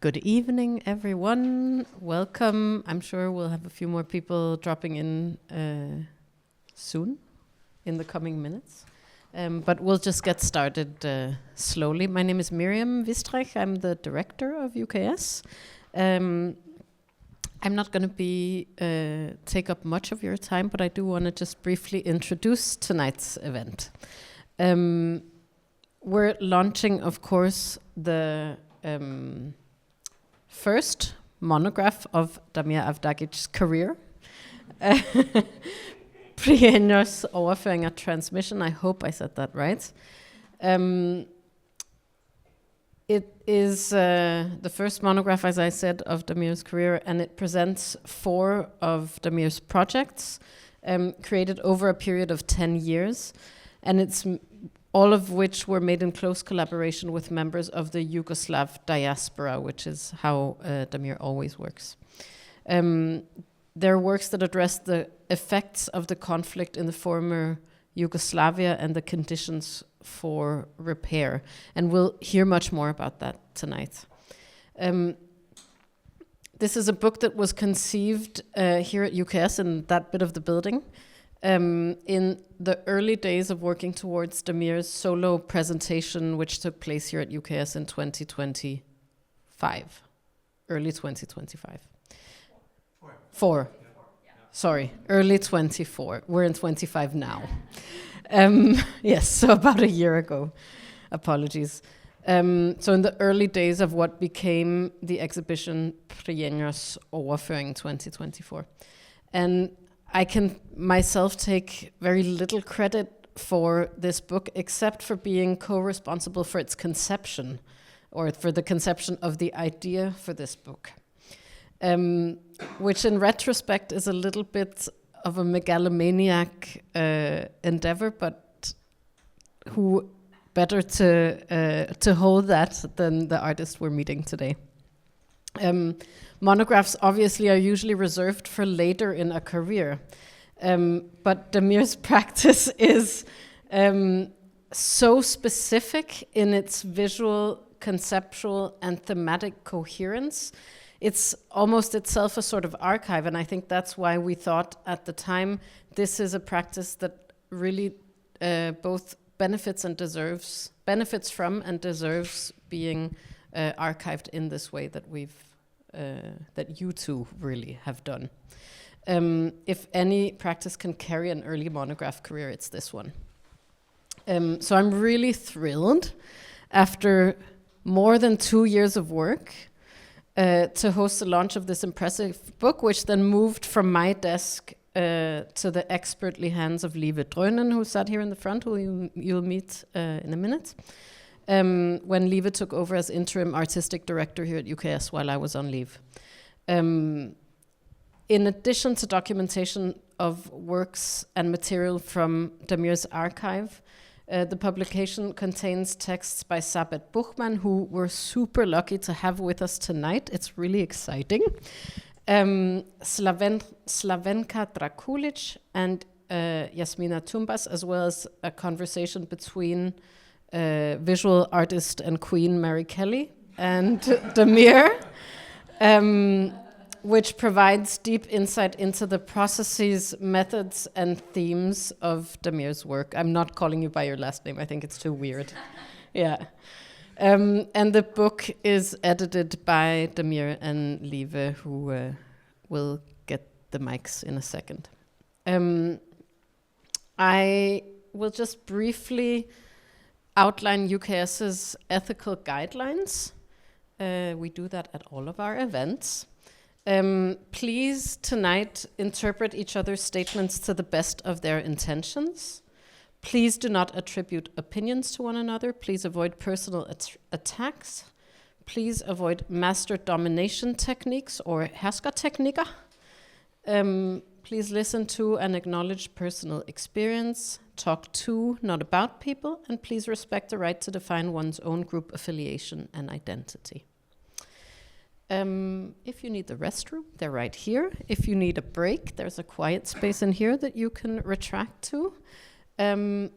Good evening, everyone. Welcome. I'm sure we'll have a few more people dropping in soon, in the coming minutes. But we'll just get started slowly. My name is Miriam Wistreich. I'm the director of UKS. I'm not going to take up much of your time, but I do want to just briefly introduce tonight's event. We're launching, of course, the first monograph of Damir Avdagić's career. Prijenosi Overføringer transmission. I hope I said that right. It is the first monograph, as I said, of Damir's career, and it presents 4 of Damir's projects created over a period of 10 years. And it's all of which were made in close collaboration with members of the Yugoslav diaspora, which is how Damir always works. There are works that address the effects of the conflict in the former Yugoslavia and the conditions for repair. And we'll hear much more about that tonight. This is a book that was conceived here at UKS in that bit of the building. In the early days of working towards Damir's solo presentation, which took place here at UKS in 2025, early 2025. Four. Sorry, early 24. We're in 25 now. Yes, so about a year ago. Apologies. So in the early days of what became the exhibition Prijenosi Overføringer 2024. And I can myself take very little credit for this book, except for being co-responsible for its conception, or for the conception of the idea for this book, which in retrospect is a little bit of a megalomaniac endeavor, but who better to hold that than the artist we're meeting today. Monographs obviously are usually reserved for later in a career, but Damir's practice is so specific in its visual, conceptual, and thematic coherence. It's almost itself a sort of archive, and I think that's why we thought at the time this is a practice that really both benefits from and deserves being archived in this way that that you two really have done. If any practice can carry an early monograph career, it's this one. So I'm really thrilled, after more than 2 years of work, to host the launch of this impressive book, which then moved from my desk to the expertly hands of Drønen, who sat here in the front, who you'll meet in a minute. When Lieve took over as interim artistic director here at UKS while I was on leave. In addition to documentation of works and material from Damir's archive, the publication contains texts by Sabeth Buchmann, who we're super lucky to have with us tonight. It's really exciting. Slavenka Drakulić and Jasmina Tumbas, as well as a conversation between visual artist and queen Mary Kelly and Damir, which provides deep insight into the processes, methods, and themes of Damir's work. I'm not calling you by your last name. I think it's too weird. Yeah. And the book is edited by Damir and Lieve, who will get the mics in a second. I will just briefly outline UKS's ethical guidelines. We do that at all of our events. Please tonight interpret each other's statements to the best of their intentions. Please do not attribute opinions to one another. Please avoid personal attacks. Please avoid master domination techniques or herskerteknikker. Please listen to and acknowledge personal experience. Talk to, not about people, and please respect the right to define one's own group affiliation and identity. If you need the restroom, they're right here. If you need a break, there's a quiet space in here that you can retract to. We're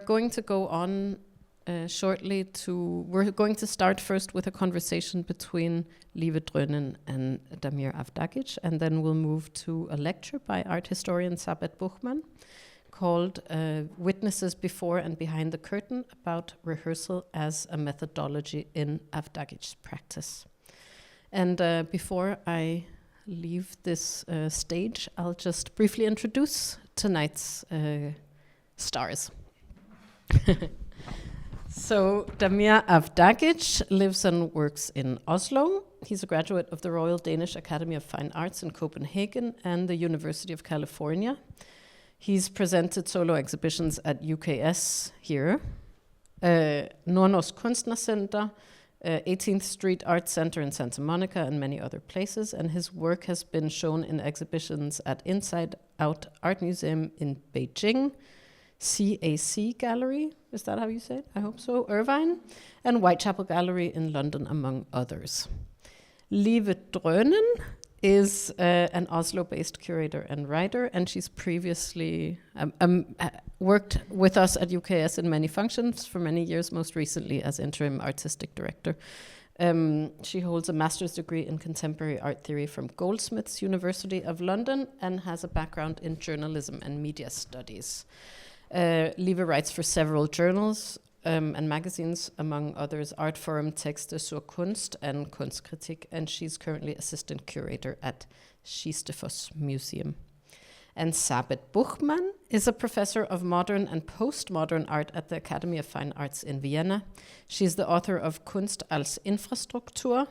going to go on shortly we're going to start first with a conversation between Drønen and Damir Avdagić, and then we'll move to a lecture by art historian Sabeth Buchmann called Witnesses Before and Behind the Curtain about rehearsal as a methodology in Avdagić's practice. And before I leave this stage, I'll just briefly introduce tonight's stars. So Damir Avdagić lives and works in Oslo. He's a graduate of the Royal Danish Academy of Fine Arts in Copenhagen and the University of California. He's presented solo exhibitions at UKS here, Nordnorsk Kunstnercenter, 18th Street Art Center in Santa Monica, and many other places. And his work has been shown in exhibitions at Inside Out Art Museum in Beijing, CAC Gallery, is that how you say it? I hope so, Irvine, and Whitechapel Gallery in London, among others. Drønen is an Oslo-based curator and writer, and she's previously worked with us at UKS in many functions for many years, most recently as interim artistic director. She holds a master's degree in contemporary art theory from Goldsmiths University of London and has a background in journalism and media studies. Lieve writes for several journals and magazines, among others Art Forum, Texte zur Kunst, and Kunstkritik, and she's currently assistant curator at Kistefoss Museum. And Sabeth Buchmann is a professor of modern and postmodern art at the Academy of Fine Arts in Vienna. She's the author of Kunst als Infrastruktur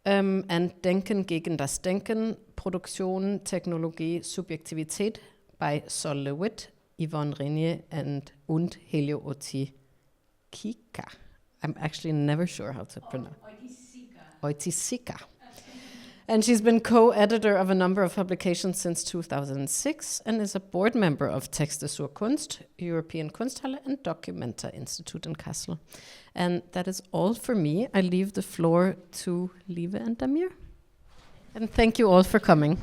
and Denken gegen das Denken, Produktion, Technologie, Subjektivität by Sol LeWitt, Yvonne Renier, and Helio Oitikika. I'm actually never sure how to pronounce. Oitikika. And she's been co-editor of a number of publications since 2006 and is a board member of Texte zur Kunst, European Kunsthalle, and Documenta Institute in Kassel. And that is all for me. I leave the floor to Lieve and Damir. And thank you all for coming.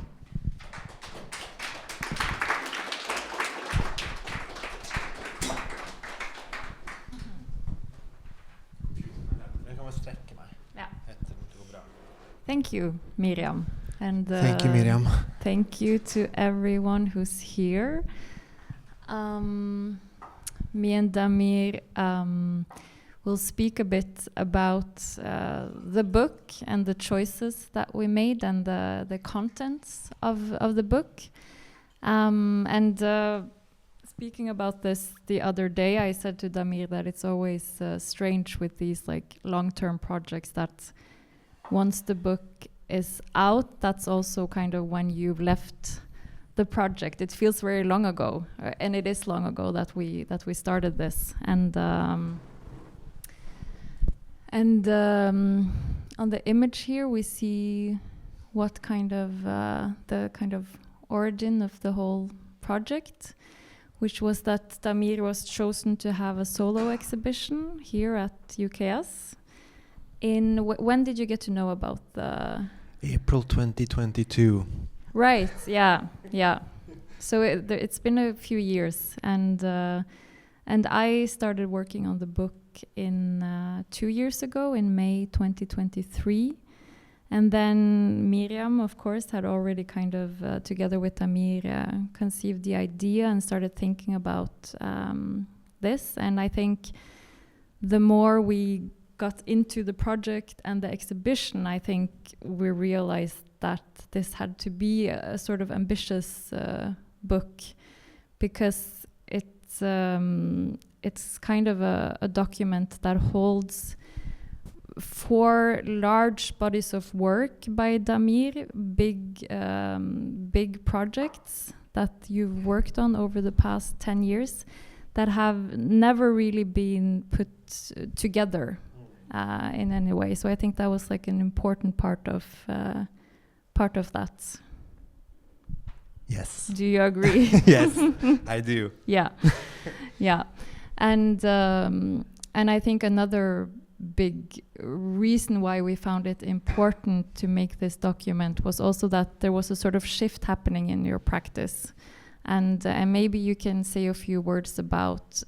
Thank you, Miriam. And thank you, Miriam. Thank you to everyone who's here. Me and Damir will speak a bit about the book and the choices that we made and the contents of the book. Speaking about this the other day, I said to Damir that it's always strange with these like long-term projects that once the book is out, that's also kind of when you've left the project. It feels very long ago, and it is long ago that we started this. And on the image here, we see what kind of the kind of origin of the whole project, which was that Damir was chosen to have a solo exhibition here at UKS. When did you get to know about the... April 2022. Right, yeah. So it's been a few years, and I started working on the book in 2 years ago, in May 2023. And then Miriam, of course, had already kind of, together with Damir, conceived the idea and started thinking about this. And I think the more we got into the project and the exhibition, I think we realized that this had to be a sort of ambitious book, because it's kind of a document that holds 4 large bodies of work by Damir, big projects that you've worked on over the past 10 years that have never really been put together in any way. So I think that was like an important part of that. Yes. Do you agree? Yes, I do. Yeah. And I think another big reason why we found it important to make this document was also that there was a sort of shift happening in your practice. And maybe you can say a few words about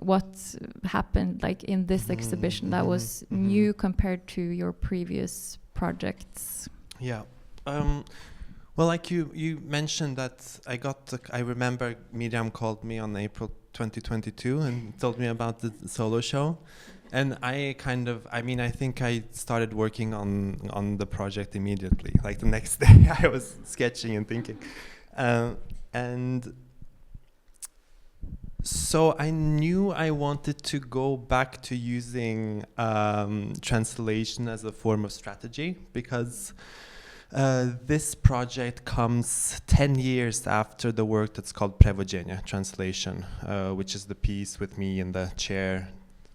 what happened like in this exhibition that was new compared to your previous projects. Yeah. Well, like you mentioned that I remember Miriam called me on April 2022 and told me about the solo show. And I think I started working on the project immediately. Like the next day I was sketching and thinking. And so I knew I wanted to go back to using translation as a form of strategy, because this project comes 10 years after the work that's called Prevođenje, translation, which is the piece with me in the chair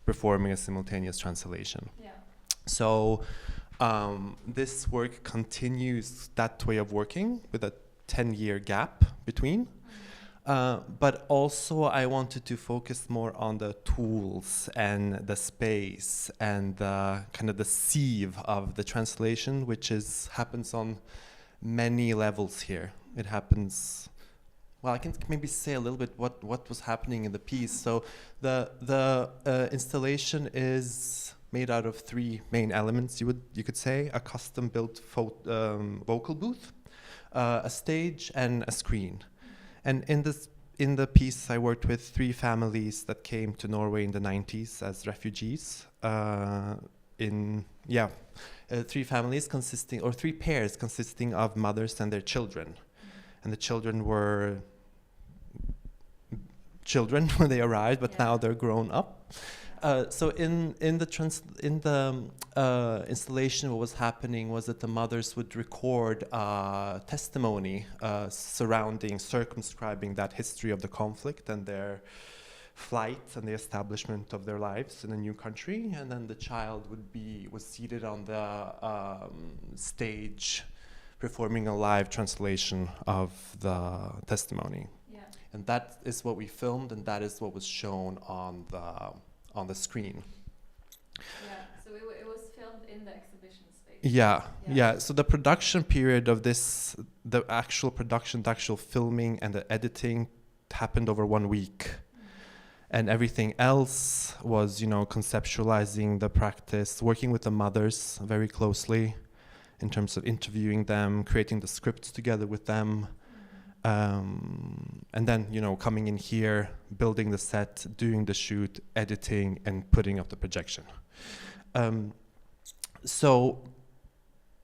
performing a simultaneous translation. Yeah. So this work continues that way of working with a 10-year gap between. But also I wanted to focus more on the tools and the space and kind of the sieve of the translation, which happens on many levels here. It happens, well, I can maybe say a little bit what was happening in the piece. So the installation is made out of three main elements, you could say: a custom-built vocal booth, a stage, and a screen. And in the piece, I worked with three families that came to Norway in the 90s as refugees. Three families three pairs consisting of mothers and their children. And the children were children when they arrived, but now they're grown up. So in the installation, what was happening was that the mothers would record testimony circumscribing that history of the conflict and their flight and the establishment of their lives in a new country, and then the child was seated on the stage, performing a live translation of the testimony. Yeah. And that is what we filmed, and that is what was shown on the screen. Yeah, so it was filmed in the exhibition space. Yeah. So the production period of this, the actual production, the actual filming and the editing happened over 1 week. And everything else was, conceptualizing the practice, working with the mothers very closely in terms of interviewing them, creating the scripts together with them. And then, coming in here, building the set, doing the shoot, editing, and putting up the projection. So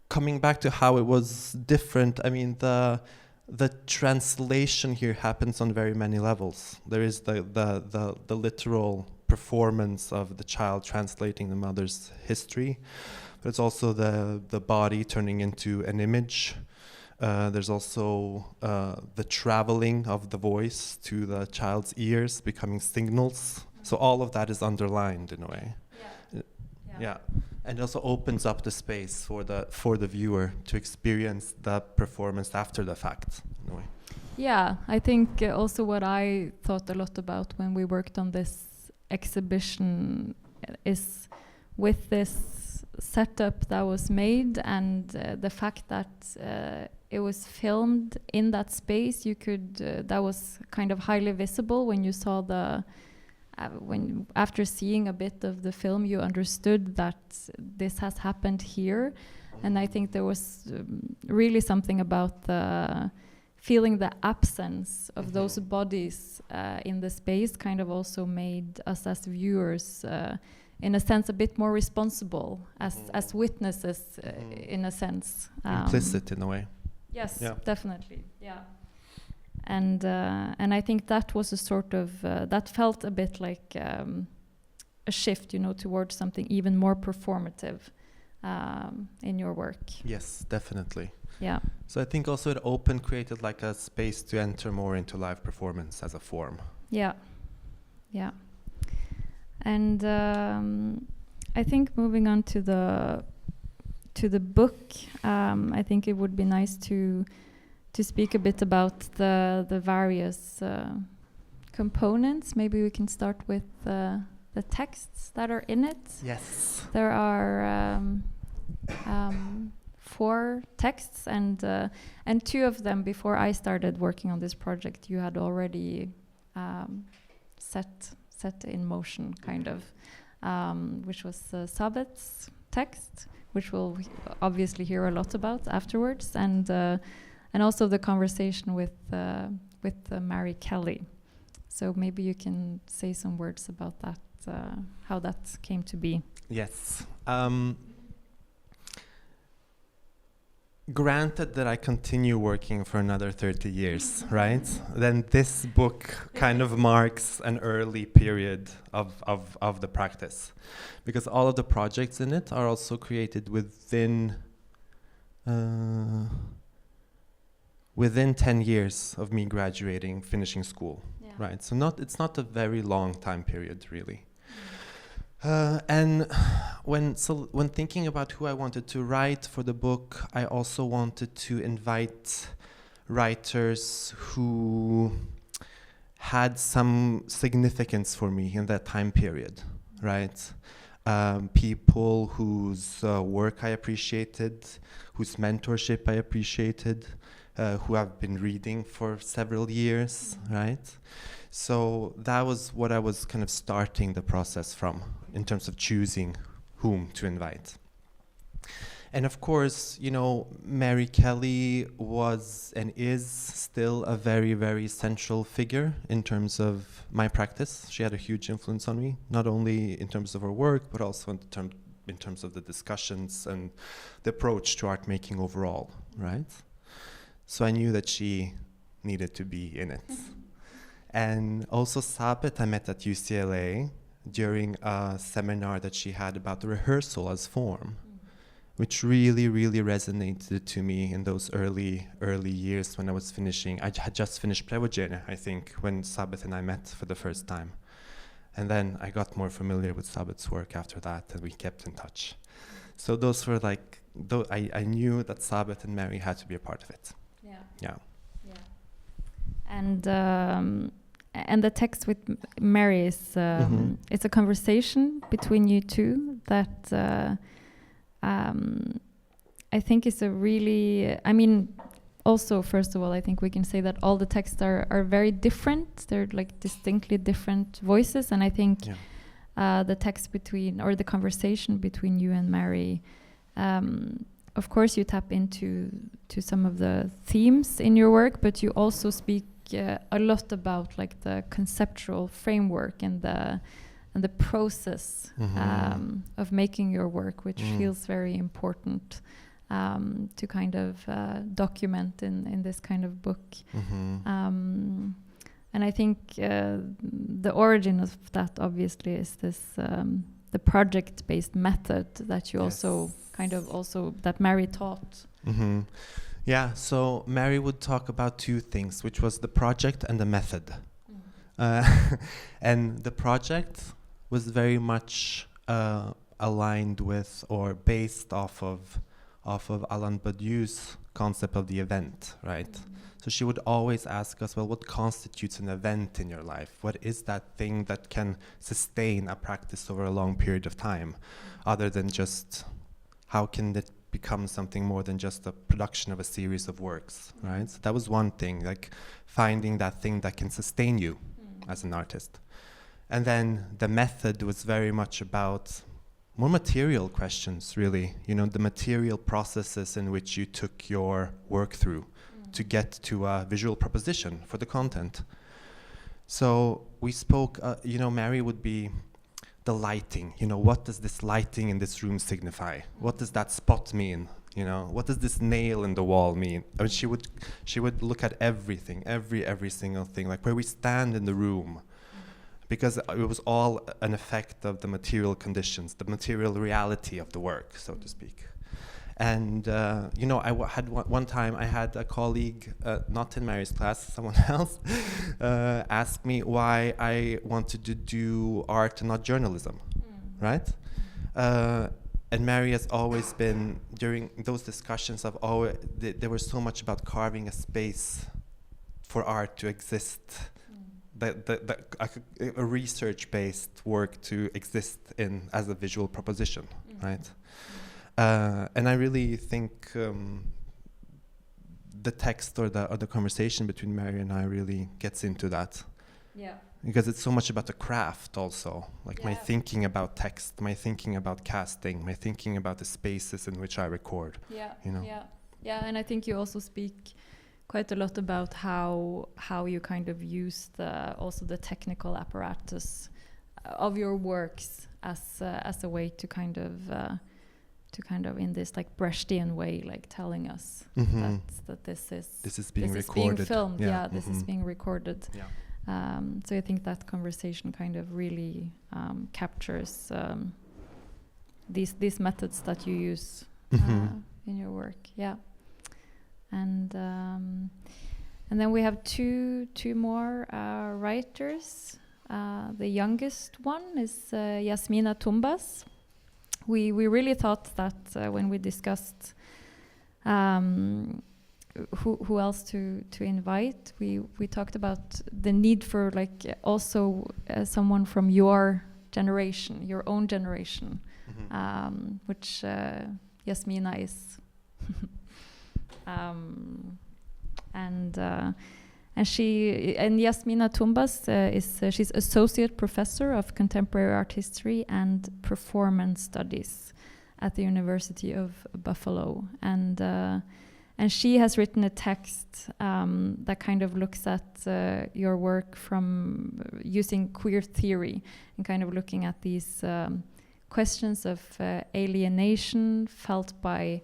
coming back to how it was different, I mean, the translation here happens on very many levels. There is the literal performance of the child translating the mother's history, but it's also the body turning into an image. There's also the traveling of the voice to the child's ears, becoming signals. So all of that is underlined in a way. Yeah. And it also opens up the space for the viewer to experience the performance after the fact, in a way. Yeah, I think also what I thought a lot about when we worked on this exhibition is with this setup that was made and the fact that it was filmed in that space. You could that was kind of highly visible when you saw after seeing a bit of the film, you understood that this has happened here. And I think there was really something about feeling the absence of those bodies in the space kind of also made us as viewers in a sense a bit more responsible as witnesses in a sense. Implicit in a way. Yes, definitely. Yeah. And I think that was a sort of that felt a bit like a shift, towards something even more performative in your work. Yes, definitely. Yeah. So I think also it created like a space to enter more into live performance as a form. Yeah. And I think moving on to the book, I think it would be nice to speak a bit about the various components. Maybe we can start with the texts that are in it. Yes. There are 4 texts, and 2 of them, before I started working on this project, you had already set in motion, kind of, which was Sabeth's text, which we'll obviously hear a lot about afterwards, and also the conversation with Mary Kelly. So maybe you can say some words about that, how that came to be. Yes. Granted that I continue working for another 30 years, right? Then this book kind of marks an early period of the practice, because all of the projects in it are also created within 10 years of me graduating, finishing school, right? So it's not a very long time period, really. And when thinking about who I wanted to write for the book, I also wanted to invite writers who had some significance for me in that time period, right? People whose work I appreciated, whose mentorship I appreciated, who I've been reading for several years, right? So that was what I was kind of starting the process from, in terms of choosing whom to invite. And of course, you know, Mary Kelly was and is still a very, very central figure in terms of my practice. She had a huge influence on me, not only in terms of her work, but also in terms of the discussions and the approach to art making overall, right? So I knew that she needed to be in it. And also Sabeth I met at UCLA during a seminar that she had about the rehearsal as form, which really, really resonated to me in those early years when I was finishing. I had just finished Prijenosi, I think, when Sabeth and I met for the first time. And then I got more familiar with Sabeth's work after that, and we kept in touch. So those were like, I knew that Sabeth and Mary had to be a part of it. Yeah. And the text with Mary is it's a conversation between you two that I think is a really, I mean, also first of all, I think we can say that all the texts are very different. They're like distinctly different voices, and I think the text between, or the conversation between you and Mary, of course you tap into some of the themes in your work, but you also speak a lot about like the conceptual framework and the process of making your work, which feels very important to kind of document in this kind of book. And I think the origin of that obviously is this the project-based method that you also kind of that Mary taught. Yeah, so Mary would talk about 2 things, which was the project and the method. And the project was very much aligned with or based off of Alain Badiou's concept of the event, right? So she would always ask us, well, what constitutes an event in your life? What is that thing that can sustain a practice over a long period of time, other than just how can it become something more than just a production of a series of works, right? So that was one thing, like finding that thing that can sustain you as an artist. And then the method was very much about more material questions, really, you know, the material processes in which you took your work through to get to a visual proposition for the content. So we spoke, you know, Mary would be the lighting, you know, what does this lighting in this room signify? What does that spot mean? You know, what does this nail in the wall mean? I mean, she would look at everything, every single thing, like where we stand in the room, because it was all an effect of the material conditions, the material reality of the work, so to speak. And you know, had one time I had a colleague, not in Mary's class, someone else, ask me why I wanted to do art and not journalism, right? And Mary has always been, during those discussions, there was so much about carving a space for art to exist, a research-based work to exist in as a visual proposition, right? And I really think the text or the conversation between Mary and I really gets into that. Yeah. Because it's so much about the craft also, like my thinking about text, my thinking about casting, my thinking about the spaces in which I record. Yeah. You know? Yeah, and I think you also speak quite a lot about how you kind of use also the technical apparatus of your works as a way to kind of in this like Brechtian way, like telling us that this is being recorded, being filmed. Yeah, this is being recorded. Yeah. So I think that conversation kind of really captures these methods that you use in your work. Yeah, and then we have two more writers. The youngest one is Jasmina Tumbas. We really thought that when we discussed who else to invite, we talked about the need for like also someone from your generation, your own generation, which Jasmina is. And Jasmina Tumbas she's associate professor of contemporary art history and performance studies at the University of Buffalo, and she has written a text that kind of looks at your work from using queer theory and kind of looking at these questions of alienation felt by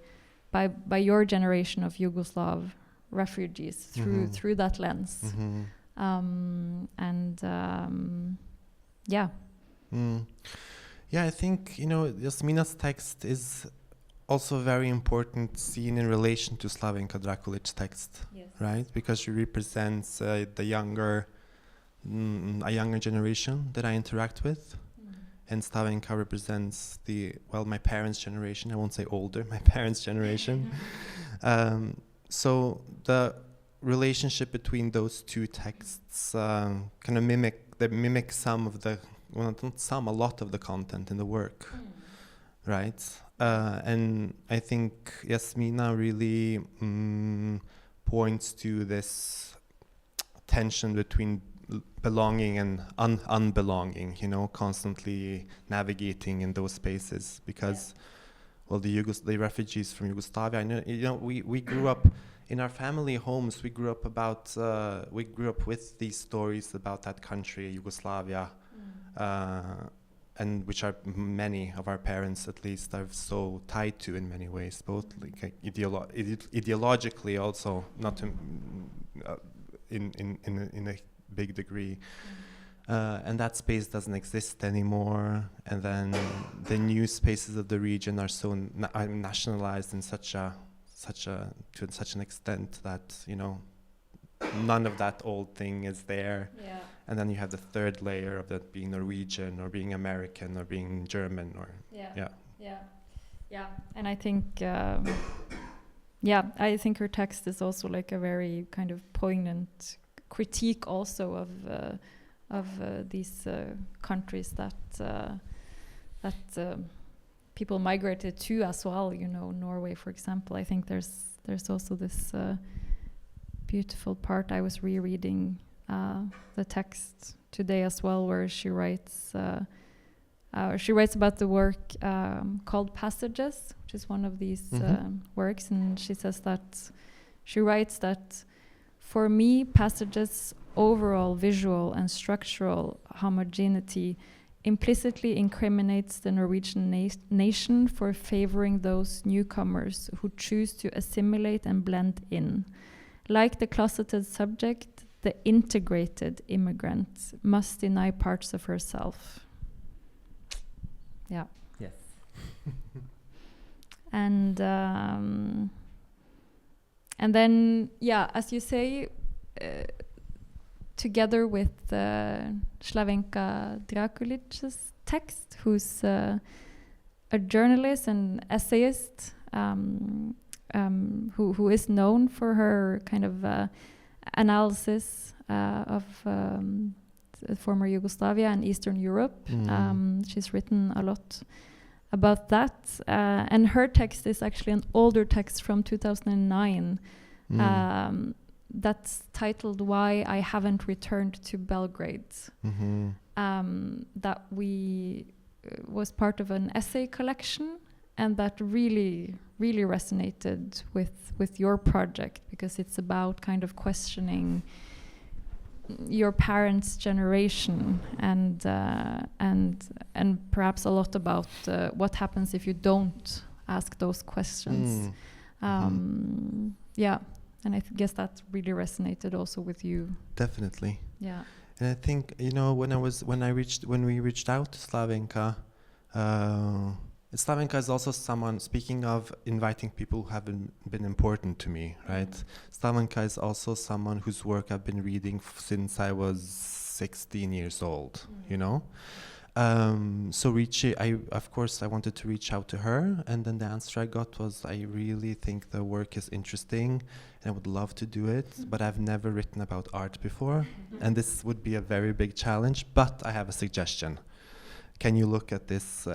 your generation of Yugoslav refugees through that lens. Yeah, I think Jasmina's text is also very important seen in relation to Slavenka Drakulić's text, right? Because she represents a younger generation that I interact with, and Slavenka represents my parents' generation. I won't say older, my parents' generation. So the relationship between those two texts kind of mimic some of the, well, not some, a lot of the content in the work, right? And I think Jasmina really points to this tension between belonging and unbelonging, constantly navigating in those spaces, because the refugees from Yugoslavia, we grew up in our family homes. We grew up with these stories about that country, Yugoslavia, and which are many of our parents, at least, are so tied to in many ways, both like ideologically, also not in a big degree. And that space doesn't exist anymore, and then the new spaces of the region are so nationalized in to such an extent that none of that old thing is there. Yeah. And then you have the third layer of that being Norwegian or being American or being German or yeah. And I think I think her text is also like a very kind of poignant critique also of these countries that people migrated to as well. Norway, for example. I think there's also this beautiful part. I was rereading the text today as well, where she writes about the work called Passages, which is one of these works, and she says that she writes that, for me, Passages' overall visual and structural homogeneity implicitly incriminates the Norwegian nation for favoring those newcomers who choose to assimilate and blend in. Like the closeted subject, the integrated immigrant must deny parts of herself. Yeah. Yes. And then, as you say, together with Slavenka Drakulić's text, who's a journalist and essayist, who is known for her kind of analysis of former Yugoslavia and Eastern Europe. She's written a lot about that. And her text is actually an older text from 2009 that's titled "Why I Haven't Returned to Belgrade." That was part of an essay collection, and that really resonated with your project, because it's about kind of questioning your parents' generation and perhaps a lot about what happens if you don't ask those questions. Yeah, and I guess that really resonated also with you. Definitely. Yeah. And I think, you know, when we reached out to Slavenka, Slavenka is also someone, speaking of inviting people who have been important to me, right? Slavenka is also someone whose work I've been reading since I was 16 years old, you know? So of course I wanted to reach out to her, and then the answer I got was, I really think the work is interesting and I would love to do it, but I've never written about art before, and this would be a very big challenge, but I have a suggestion. Can you look at this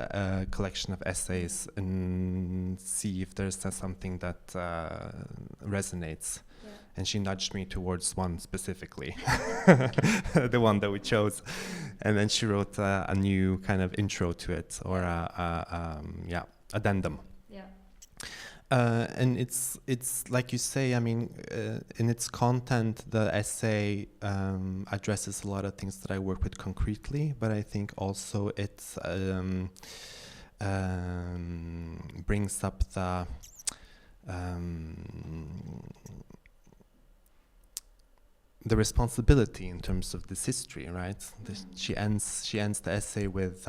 collection of essays and see if there's something that resonates? Yeah. And she nudged me towards one specifically, the one that we chose. And then she wrote a new kind of intro to it, or addendum. Yeah. And it's like you say, I mean, in its content, the essay addresses a lot of things that I work with concretely, but I think also it brings up the responsibility in terms of this history, right? She ends the essay with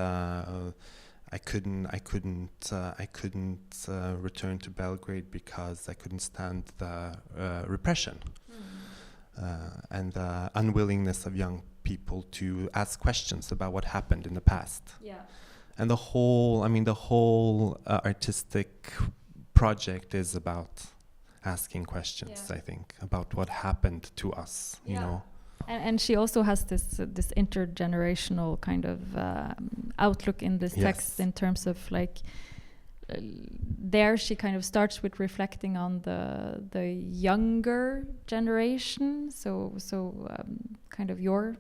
I couldn't return to Belgrade because I couldn't stand the repression and the unwillingness of young people to ask questions about what happened in the past. Yeah. And the whole artistic project is about asking questions, I think, about what happened to us, you know. And she also has this intergenerational kind of outlook in this text, in terms of like there she kind of starts with reflecting on the younger generation, so kind of your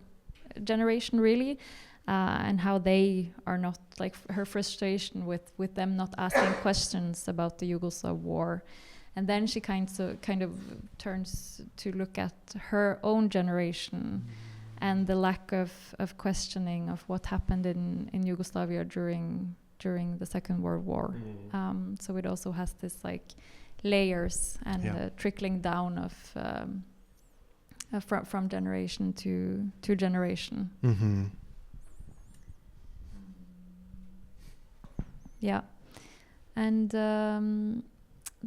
generation really, and how they are not, like, her frustration with them not asking questions about the Yugoslav war. And then she kind of turns to look at her own generation and the lack of questioning of what happened in Yugoslavia during the Second World War. So it also has this like layers and trickling down of from generation to generation. Yeah, and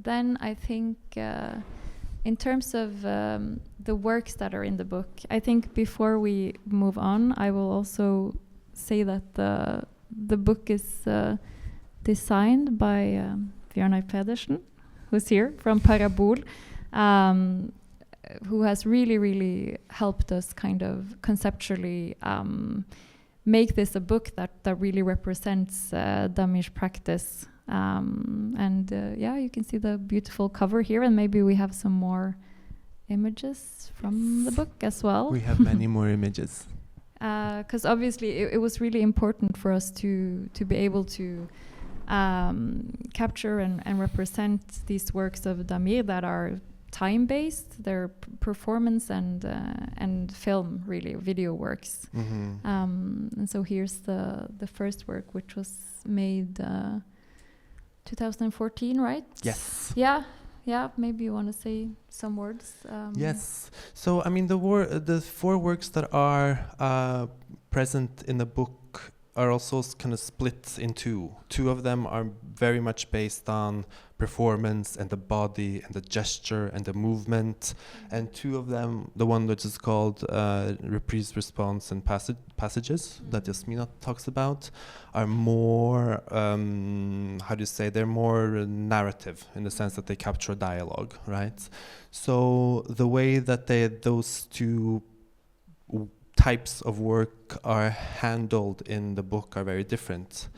then I think in terms of the works that are in the book, I think before we move on, I will also say that the book is designed by Bjørnar Pedersen, who's here from Parabol, who has really helped us kind of conceptually make this a book that really represents Damir's practice. You can see the beautiful cover here, and maybe we have some more images from the book as well. We have many more images. Because obviously it was really important for us to be able to capture and represent these works of Damir that are time-based, their performance and film, really, video works. And so here's the first work, which was made 2014, right? Yes. Yeah. Maybe you want to say some words. Yes. So I mean, the four works that are present in the book are also kind of split in two. Two of them are very much based on performance and the body and the gesture and the movement, and two of them, the one that is called reprise, response, and passages that Jasmina talks about, are more they're more narrative in the sense that they capture dialogue, right? So the way that those two types of work are handled in the book are very different.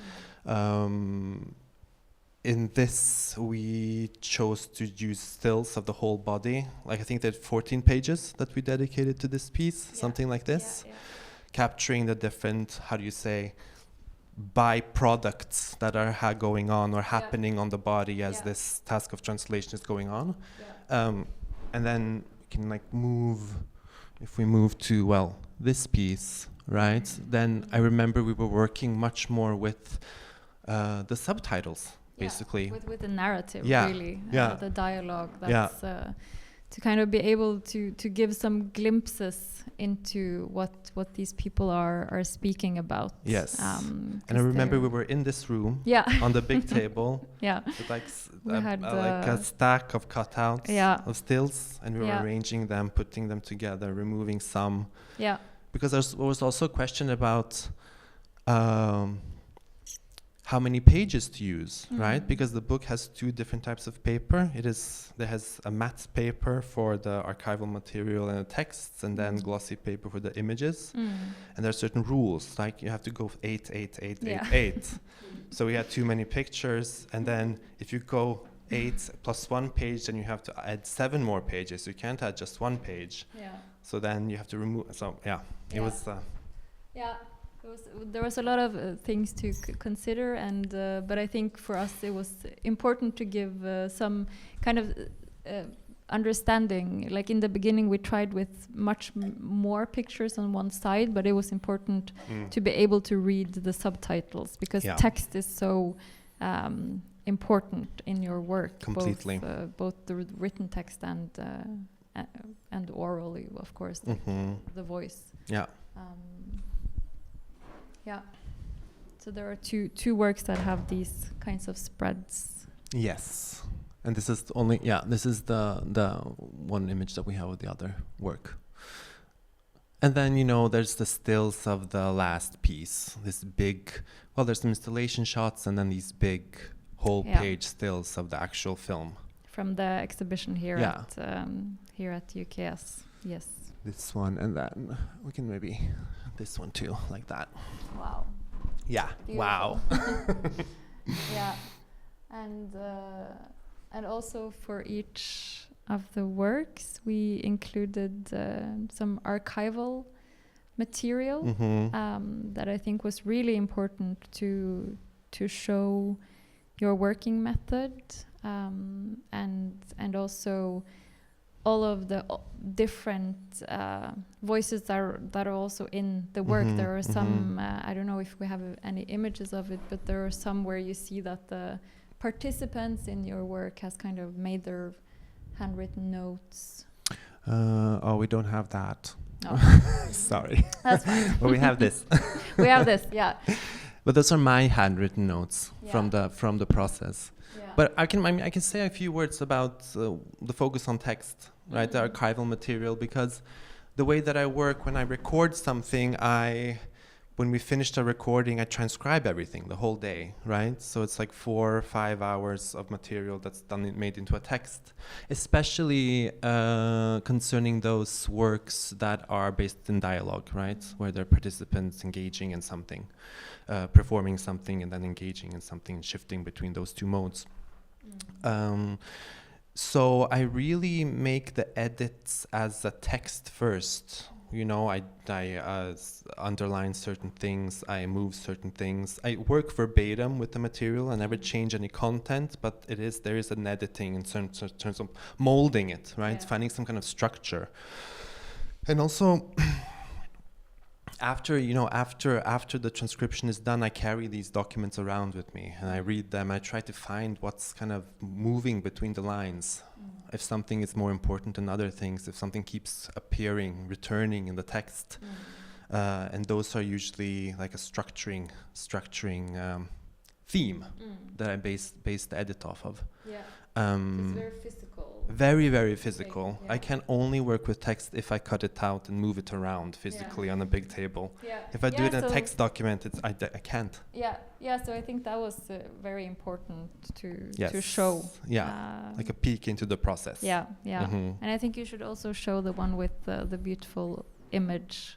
In this, we chose to use stills of the whole body. Like I think there are 14 pages that we dedicated to this piece, something like this, capturing the different, how do you say, byproducts that are going on or happening on the body as this task of translation is going on. And then we can like move, if we move to, well, this piece, right? Then I remember we were working much more with the subtitles. Basically, with the narrative, really, the dialogue. That's to kind of be able to give some glimpses into what these people are speaking about. Yes, and I remember we were in this room, on the big table, with like like a stack of cutouts of stills, and we were arranging them, putting them together, removing some. Because there was also a question about. How many pages to use, right? Because the book has two different types of paper. There has a matte paper for the archival material and the texts, and then glossy paper for the images. And there are certain rules, like you have to go 8, 8, 8, 8, 8. So we had too many pictures, and then if you go 8 plus 1 page, then you have to add 7 more pages. You can't add just 1 page. So then you have to remove. So it was. There was a lot of things to consider, and but I think for us it was important to give some kind of understanding. Like in the beginning, we tried with much more pictures on one side, but it was important to be able to read the subtitles because text is so important in your work. Completely. Both the written text and orally, of course, the voice. So there are two works that have these kinds of spreads. Yes, and this is only this is the one image that we have of the other work. And then there's the stills of the last piece. This big, well, there's some installation shots, and then these big whole page stills of the actual film from the exhibition here at UKS. Yes. This one, and then we can maybe this one too, like that. Wow. Yeah. Beautiful. Wow. And also for each of the works, we included some archival material that I think was really important to show your working method, and also all of the different voices that are also in the work. There are some, I don't know if we have any images of it, but there are some where you see that the participants in your work has kind of made their handwritten notes. We don't have that. No. Sorry. That's fine. But we have this. We have this, But those are my handwritten notes from the process. But I can say a few words about the focus on text, right? The archival material, because the way that I work when I record something, when we finish the recording, I transcribe everything the whole day, right? So it's like 4 or 5 hours of material that's made into a text, especially concerning those works that are based in dialogue, right? Where there are participants engaging in something, performing something, and then engaging in something, shifting between those two modes. So I really make the edits as a text first. I underline certain things, I move certain things. I work verbatim with the material, I never change any content, but there is an editing in terms of molding it, right? Finding some kind of structure. And also, after the transcription is done, I carry these documents around with me and I read them. I try to find what's kind of moving between the lines. If something is more important than other things, if something keeps appearing, returning in the text. And those are usually like a structuring theme that I base the edit off of. It's very physical. Very, very physical. I can only work with text if I cut it out and move it around physically on a big table. If I do it in a text document, I can't. So I think that was very important to show. Like a peek into the process. And I think you should also show the one with the beautiful image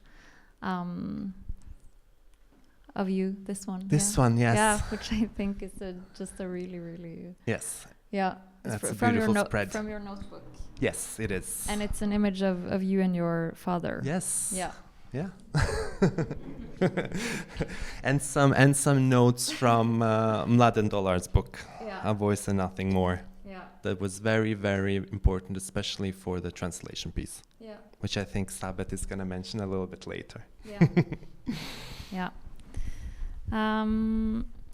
of you. This one. This yeah. one, yes. Yeah, which I think is just a really, really. Yes. Yeah. That's a from beautiful spread. From your notebook. Yes, it is. And it's an image of you and your father. Yes. Yeah. Yeah. and some notes from Mladen Dolar's book, A Voice and Nothing More. Yeah. That was very, very important, especially for the translation piece. Yeah. Which I think Sabeth is going to mention a little bit later. Yeah. Yeah.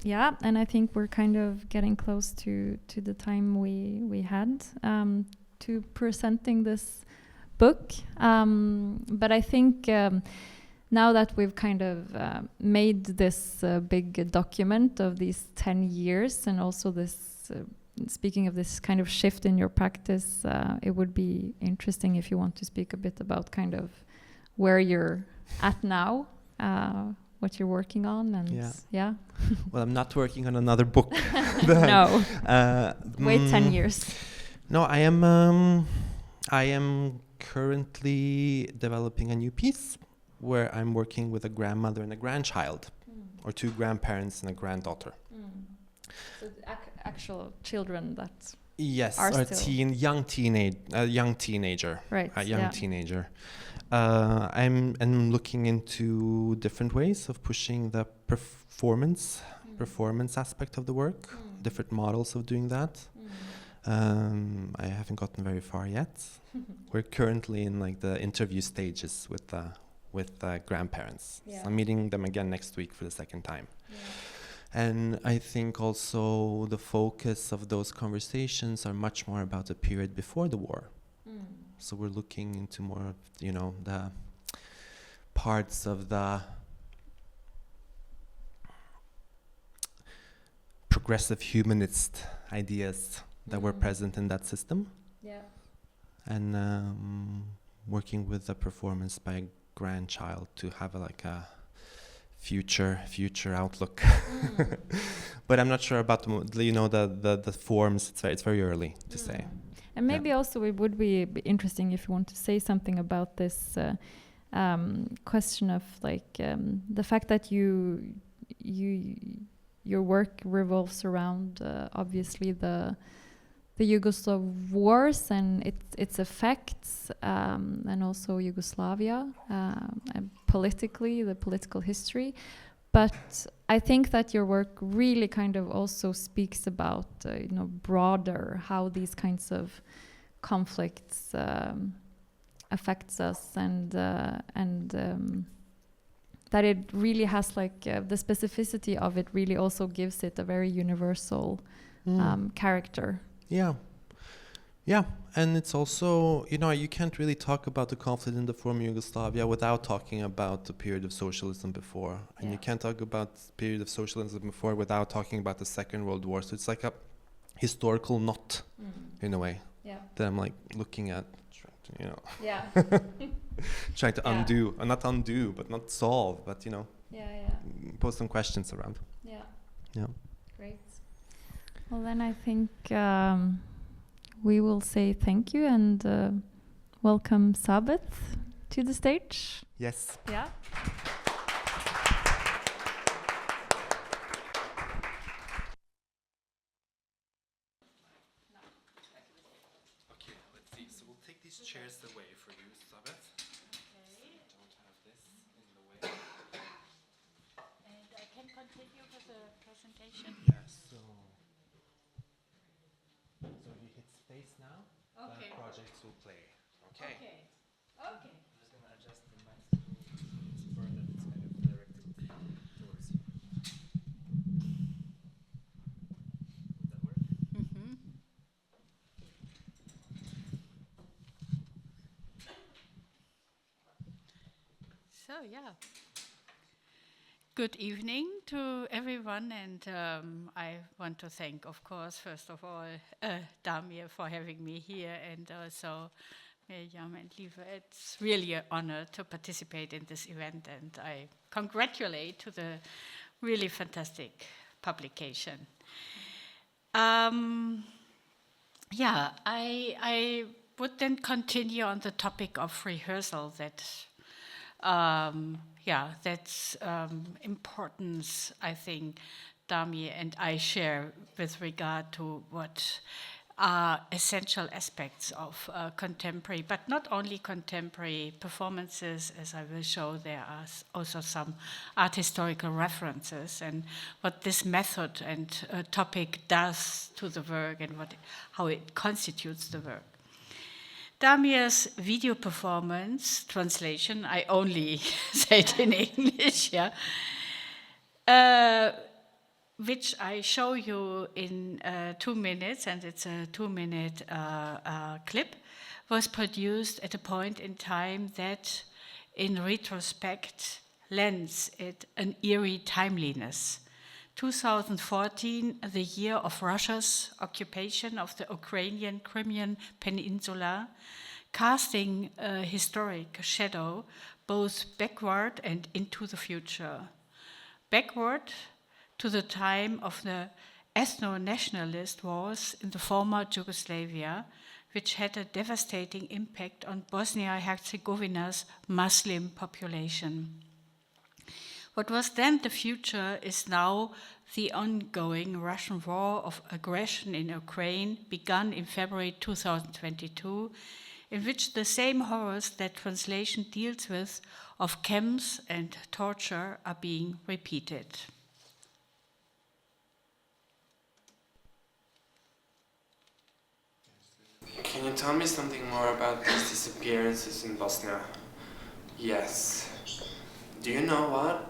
Yeah, and I think we're kind of getting close to the time we had to presenting this book. But I think now that we've kind of made this big document of these 10 years, and also this, speaking of this kind of shift in your practice, it would be interesting if you want to speak a bit about kind of where you're at now, what you're working on, and yeah. Well, I'm not working on another book. No. Wait 10 years. No, I am currently developing a new piece where I'm working with a grandmother and a grandchild, or two grandparents and a granddaughter. So actual children that yes, are or still young teenager. Right. A young teenager. I'm looking into different ways of pushing the performance aspect of the work, different models of doing that. I haven't gotten very far yet. We're currently in like the interview stages with the grandparents. Yeah. So I'm meeting them again next week for the second time. Yeah. And I think also the focus of those conversations are much more about the period before the war. So we're looking into more of, the parts of the progressive humanist ideas that were present in that system. Yeah. And working with the performance by a grandchild to have a future outlook. But I'm not sure about the forms. It's very early to say. And maybe also it would be interesting if you want to say something about this question of the fact that your work revolves around obviously the Yugoslav wars and its effects, and also Yugoslavia, and politically, the political history. But I think that your work really kind of also speaks about, broader how these kinds of conflicts affects us, and that it really has the specificity of it really also gives it a very universal character. Yeah, and it's also, you can't really talk about the conflict in the former Yugoslavia without talking about the period of socialism before. And you can't talk about the period of socialism before without talking about the Second World War. So it's like a historical knot, in a way, that I'm looking at, trying to undo, or not undo, but not solve, but, pose some questions around. Yeah. Great. Well, then I think we will say thank you and welcome Sabeth to the stage. Yes. Yeah. Okay, let's see. So we'll take these chairs away for you, Sabeth. Okay. So don't have this in the way. And I can continue with the presentation? Yes. So you hit space now. Okay. The projects will play. Okay. Okay. I'm just going to adjust the mic so it's further, it's kind of directed towards you. Would that work? Mm-hmm. So, yeah. Good evening to everyone, and I want to thank, of course, first of all, Damir for having me here, and also Miriam and Lieve. It's really an honor to participate in this event, and I congratulate to the really fantastic publication. Yeah, I would then continue on the topic of rehearsal that Yeah, that's importance, I think, Damir and I share with regard to what are essential aspects of contemporary, but not only contemporary performances, as I will show, there are also some art historical references, and what this method and topic does to the work and how it constitutes the work. Damir's video performance, translation, I only say it in English, yeah, which I show you in 2 minutes, and it's a 2-minute clip, was produced at a point in time that, in retrospect, lends it an eerie timeliness. 2014, the year of Russia's occupation of the Ukrainian Crimean Peninsula, casting a historic shadow both backward and into the future. Backward to the time of the ethno-nationalist wars in the former Yugoslavia, which had a devastating impact on Bosnia-Herzegovina's Muslim population. What was then the future is now the ongoing Russian war of aggression in Ukraine, begun in February 2022, in which the same horrors that translation deals with of camps and torture are being repeated. Can you tell me something more about these disappearances in Bosnia? Yes. Do you know what?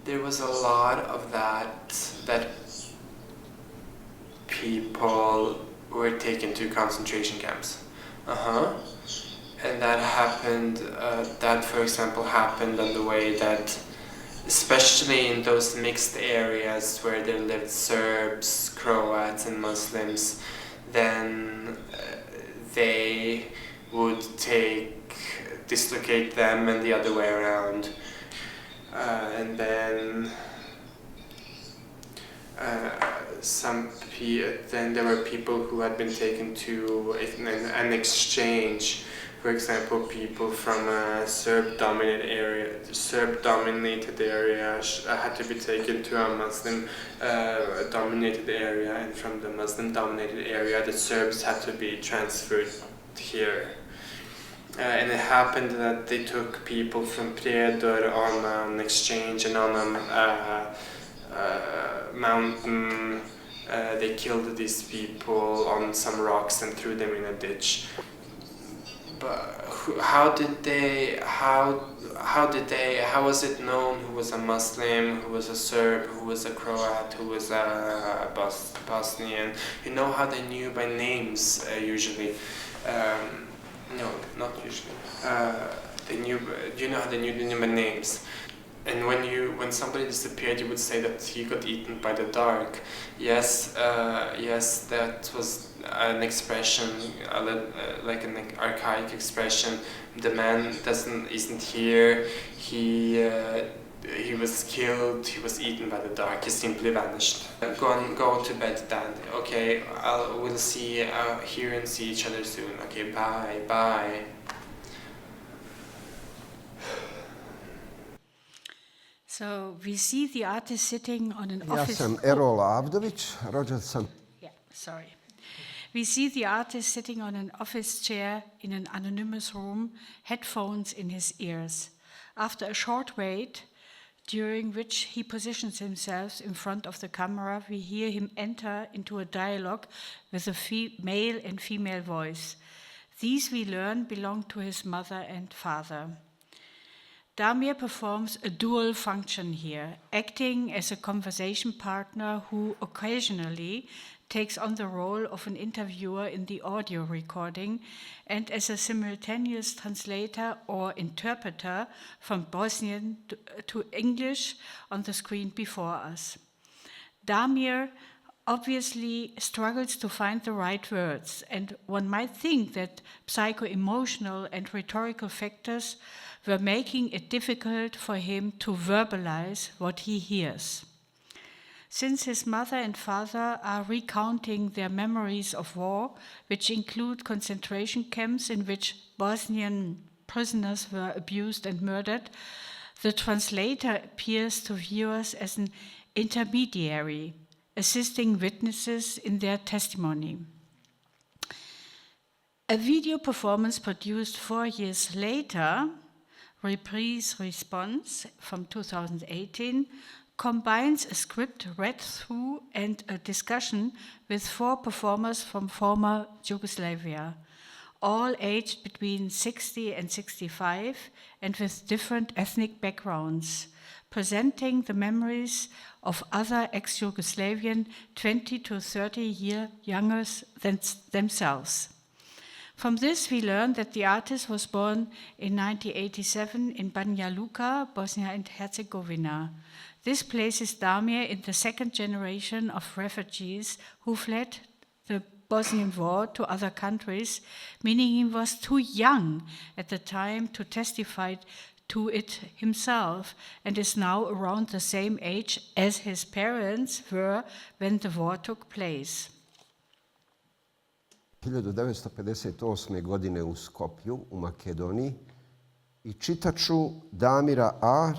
There was a lot of that people were taken to concentration camps. And that happened, for example, happened on the way that, especially in those mixed areas where there lived Serbs, Croats and Muslims, then they would dislocate them and the other way around. And then then there were people who had been taken to an exchange. For example, people from a Serb-dominated area had to be taken to a Muslim-dominated area, and from the Muslim-dominated area, the Serbs had to be transferred here. And it happened that they took people from Prijedor on an exchange, and on a mountain they killed these people on some rocks and threw them in a ditch. But how was it known who was a Muslim, who was a Serb, who was a Croat, who was a Bosnian? You know how they knew by names usually. No, not usually. You know how they knew by names. And when somebody disappeared, you would say that he got eaten by the dark. Yes, that was an expression, like an archaic expression. The man isn't here. He was killed. He was eaten by the dark. He simply vanished. Go to bed, Dad. Okay, we'll hear and see each other soon. Okay, bye. So we see the artist sitting on an office. Ja sam Erol Avdagić, rođen sam. Yeah, sorry. We see the artist sitting on an office chair in an anonymous room, headphones in his ears. After a short wait, during which he positions himself in front of the camera, we hear him enter into a dialogue with a male and female voice. These, we learn, belong to his mother and father. Damir performs a dual function here, acting as a conversation partner who occasionally takes on the role of an interviewer in the audio recording, and as a simultaneous translator or interpreter from Bosnian to English on the screen before us. Damir obviously struggles to find the right words, and one might think that psycho-emotional and rhetorical factors were making it difficult for him to verbalize what he hears. Since his mother and father are recounting their memories of war, which include concentration camps in which Bosnian prisoners were abused and murdered, the translator appears to viewers as an intermediary, assisting witnesses in their testimony. A video performance produced 4 years later, Reprise Response from 2018, combines a script read through and a discussion with 4 performers from former Yugoslavia, all aged between 60 and 65 and with different ethnic backgrounds, presenting the memories of other ex-Yugoslavian 20 to 30 years younger than themselves. From this, we learn that the artist was born in 1987 in Banja Luka, Bosnia and Herzegovina. This places Damir in the second generation of refugees who fled the Bosnian War to other countries, meaning he was too young at the time to testify to it himself, and is now around the same age as his parents were when the war took place. 1958. godine u Skopju, u Makedoniji, i čitat ću Damira A,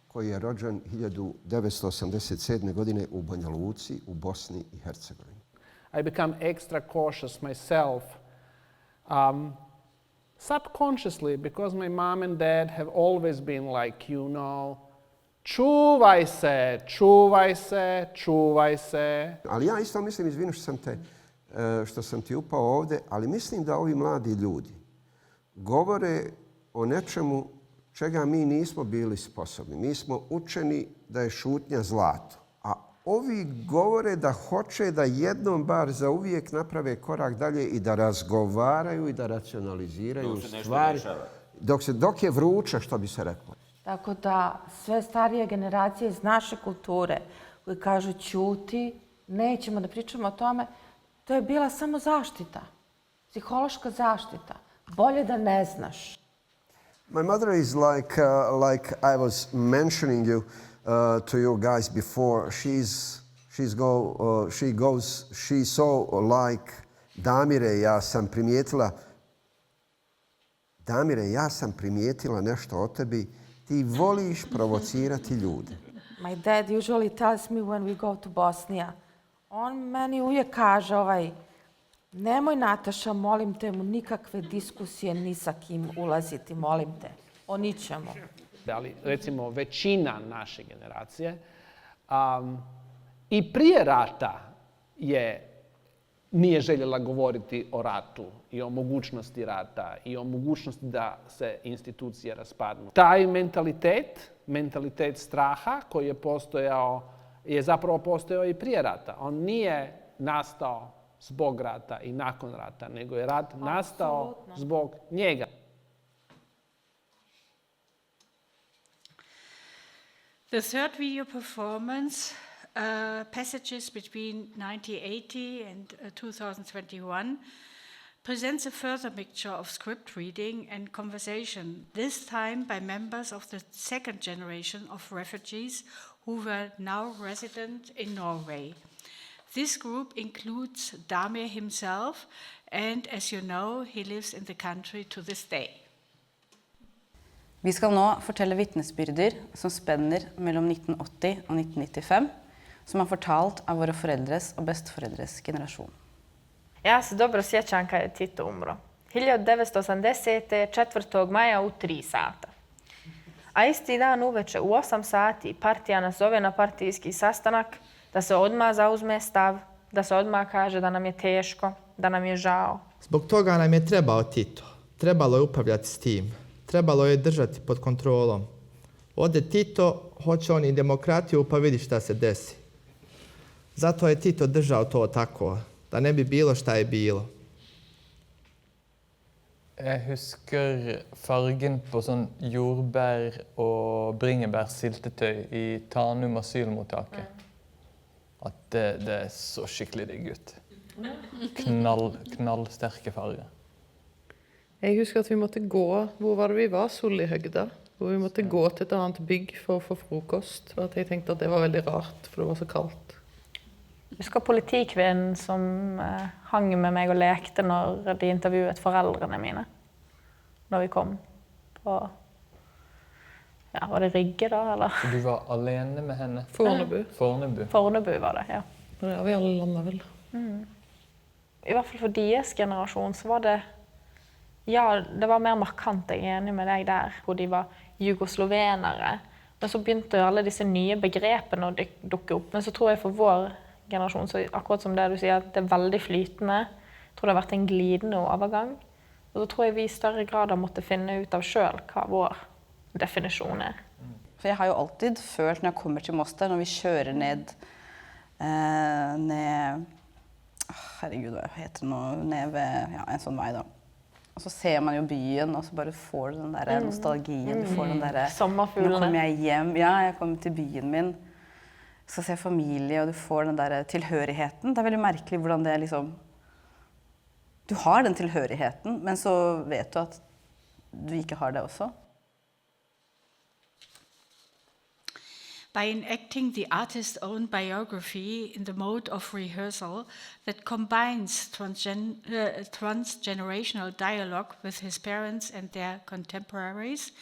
koji je rođen 1987. godine u Banja Luci, u Bosni i Hercegovini. I become extra cautious myself, subconsciously, because my mom and dad have always been like, čuvaj se, čuvaj se, čuvaj se. Ali ja isto mislim, izvinu što sam ti upao ovdje, ali mislim da ovi mladi ljudi govore o nečemu čega mi nismo bili sposobni. Mi smo učeni da je šutnja zlato. A ovi govore da hoće da jednom bar za uvijek naprave korak dalje i da razgovaraju i da racionaliziraju stvari. Dok je vruće, što bi se reklo. Tako da sve starije generacije iz naše kulture koji kažu ćuti, nećemo da pričamo o tome, to je bila samo zaštita, psihološka zaštita. Bolje da ne znaš. My mother is like I was mentioning you to you guys before. She's so like Damire, ja sam primijetila nešto o tebi. Ti voliš provocirati ljude. My dad usually tells me when we go to Bosnia. On meni uvijek kaže nemoj Nataša, molim te, mu nikakve diskusije ni sa kim ulaziti, molim te, o ničemu. Ali recimo većina naše generacije i prije rata nije željela govoriti o ratu i o mogućnosti rata i o mogućnosti da se institucije raspadnu. Taj mentalitet straha koji je zapravo postojao i prije rata. On nije nastao zbog rata i nakon rata, nego je rat nastao zbog njega. The third video performance, passages between 1980 and 2021, presents a further mixture of script reading and conversation, this time by members of the second generation of refugees who were now resident in Norway. This group includes Damir himself, and as you know, he lives in the country to this day. Vi skal nå fortelle vitnesbyrder som spenner mellom 1980 og 1995, som er fortalt av våre foreldres og besteforeldres generasjon. Ja se dobro sjećam kad je Tito umro. 1980. 4. maja u 3 sata. A isti dan uveče u 8 sati partija nas zove na partijski sastanak da se odmah zauzme stav, da se odmah kaže da nam je teško, da nam je žao. Zbog toga nam je trebao Tito. Trebalo je upravljati s tim. Trebalo je držati pod kontrolom. Ode Tito, hoće on i demokratiju, pa vidi šta se desi. Zato je Tito držao to tako, da ne bi bilo šta je bilo. Jeg husker fargen på sånn jordbær og bringebærsyltetøy i Tanum asylmottaket. At det så skikkelig digg ut. Knallsterke farger. Jeg husker at vi måtte gå, hvor var det vi var? Sollihøgda. Hvor vi måtte gå til et annet bygg for å få frokost. For at jeg tenkte at det var veldig rart, for det var så kaldt. Jeg husker politikvinnen som hang med meg og lekte når de intervjuet foreldrene mine, når vi kom. Og ja, var det Rygge da, eller? Så du var alene med henne? Fornebu. Fornebu var det, ja. Ja, vi alle landet vel. I hvert fall for deres generasjon så var det, ja, det var mer markant, jeg er enig med deg der, hvor de var jugoslavenere. Men så begynte alle disse nye begrepene å dukke opp. Men så tror jeg for vår generasjon, så akkurat som det du sier, at det er veldig flytende. Jeg tror det har vært en glidende overgang. Og så tror jeg vi i større grad har måttet finne ut av selv hva vår definisjon er. For jeg har jo alltid følt når jeg kommer til Mostar, når vi kjører ned, herregud, hva heter det nå, ned ved en sånn vei da. Og så ser man jo byen, og så bare får du den der nostalgien, du får den der... Sommerfuglene. Nå kommer jeg hjem, ja, jeg kommer til byen min, skal se familie, og du får den der tilhørigheten. Det er veldig merkelig hvordan det liksom... Du har den tilhørigheten, men så vet du at du ikke har det også. By enacting the artist's own biography in the mode of rehearsal that combines transgenerational dialogue with his parents and their contemporaries,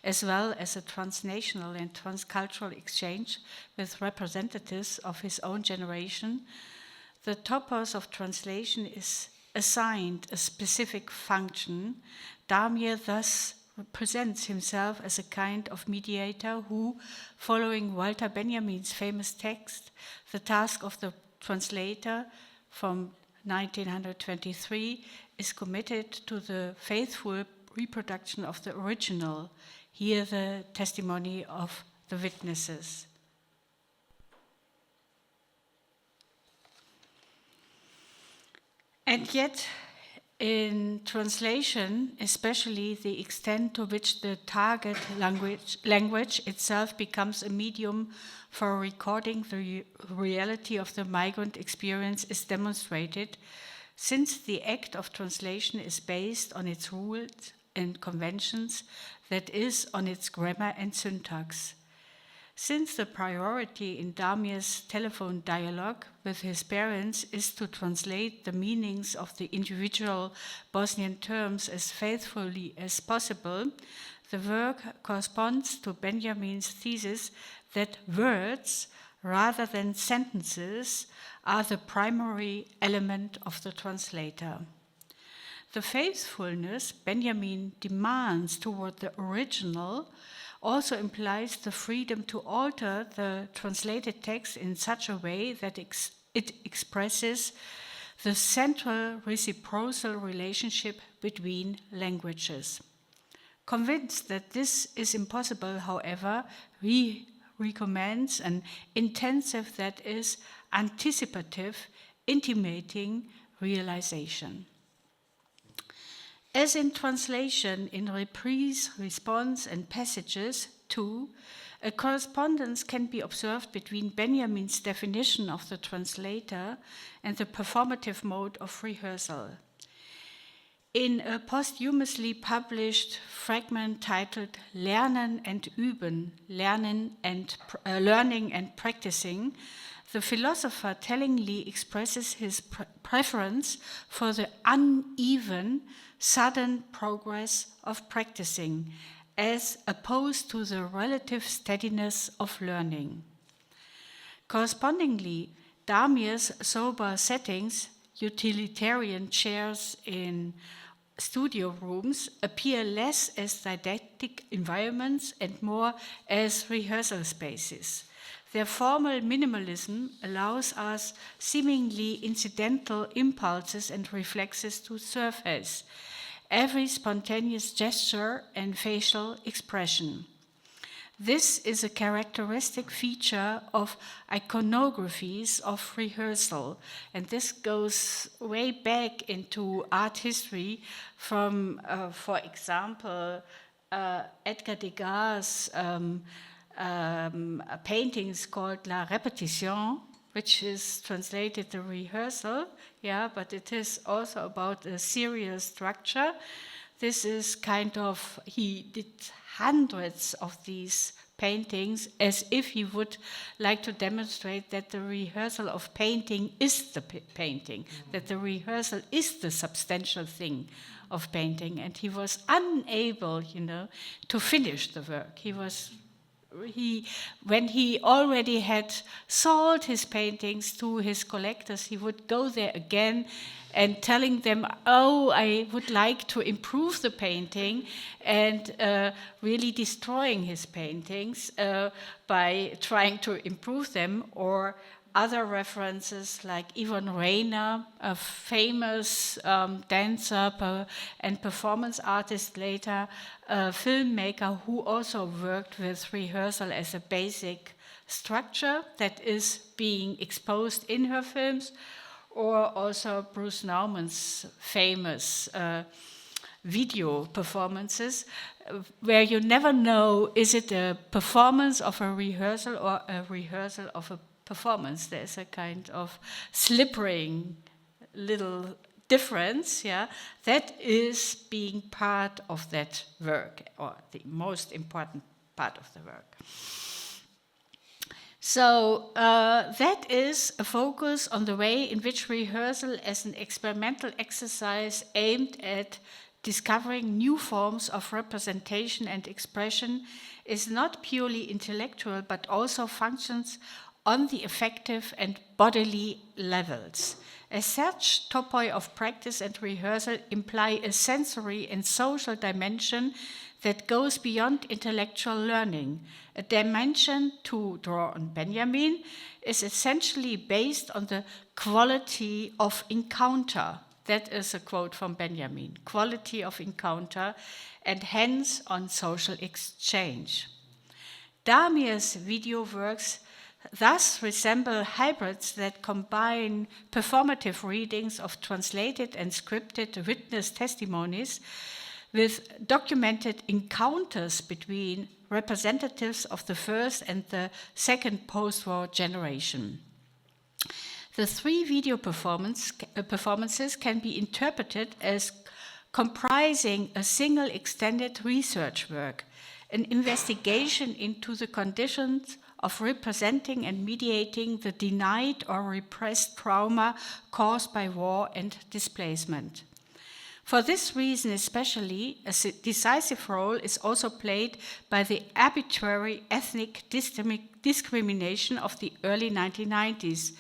as well as a transnational and transcultural exchange with representatives of his own generation, the topos of translation is assigned a specific function. Damir thus presents himself as a kind of mediator who, following Walter Benjamin's famous text, The Task of the Translator from 1923, is committed to the faithful reproduction of the original, here the testimony of the witnesses. And yet, in translation, especially the extent to which the target language itself becomes a medium for recording the reality of the migrant experience is demonstrated, since the act of translation is based on its rules and conventions, that is, on its grammar and syntax. Since the priority in Damir's telephone dialogue with his parents is to translate the meanings of the individual Bosnian terms as faithfully as possible, the work corresponds to Benjamin's thesis that words, rather than sentences, are the primary element of the translator. The faithfulness Benjamin demands toward the original also implies the freedom to alter the translated text in such a way that it expresses the central reciprocal relationship between languages. Convinced that this is impossible, however, he recommends an intensive, that is, anticipative, intimating realization. As in translation, in reprise, response, and passages, too, a correspondence can be observed between Benjamin's definition of the translator and the performative mode of rehearsal. In a posthumously published fragment titled Lernen and Üben, Learning and Practicing, the philosopher tellingly expresses his preference for the uneven, sudden progress of practicing, as opposed to the relative steadiness of learning. Correspondingly, Damir's sober settings, utilitarian chairs in studio rooms, appear less as didactic environments and more as rehearsal spaces. Their formal minimalism allows us seemingly incidental impulses and reflexes to surface, every spontaneous gesture and facial expression. This is a characteristic feature of iconographies of rehearsal, and this goes way back into art history from, for example, Edgar Degas' paintings called La Répétition, which is translated the rehearsal, yeah, but it is also about a serial structure. This is kind of, he did hundreds of these paintings as if he would like to demonstrate that the rehearsal of painting is the painting, that the rehearsal is the substantial thing of painting, and he was unable, to finish the work. When he already had sold his paintings to his collectors, he would go there again and telling them, oh, I would like to improve the painting, and really destroying his paintings by trying to improve them. Or other references like Yvonne Rainer, a famous dancer and performance artist later, a filmmaker who also worked with rehearsal as a basic structure that is being exposed in her films, or also Bruce Naumann's famous video performances, where you never know, is it a performance of a rehearsal or a rehearsal of a performance? There's a kind of slippery little difference, that is being part of that work, or the most important part of the work. So that is a focus on the way in which rehearsal as an experimental exercise aimed at discovering new forms of representation and expression is not purely intellectual, but also functions on the affective and bodily levels. As such, topoi of practice and rehearsal imply a sensory and social dimension that goes beyond intellectual learning. A dimension, to draw on Benjamin, is essentially based on the quality of encounter. That is a quote from Benjamin, quality of encounter, and hence on social exchange. Damir's video works thus resemble hybrids that combine performative readings of translated and scripted witness testimonies with documented encounters between representatives of the first and the second post-war generation. The three video performances can be interpreted as comprising a single extended research work, an investigation into the conditions of representing and mediating the denied or repressed trauma caused by war and displacement. For this reason especially, a decisive role is also played by the arbitrary ethnic discrimination of the early 1990s,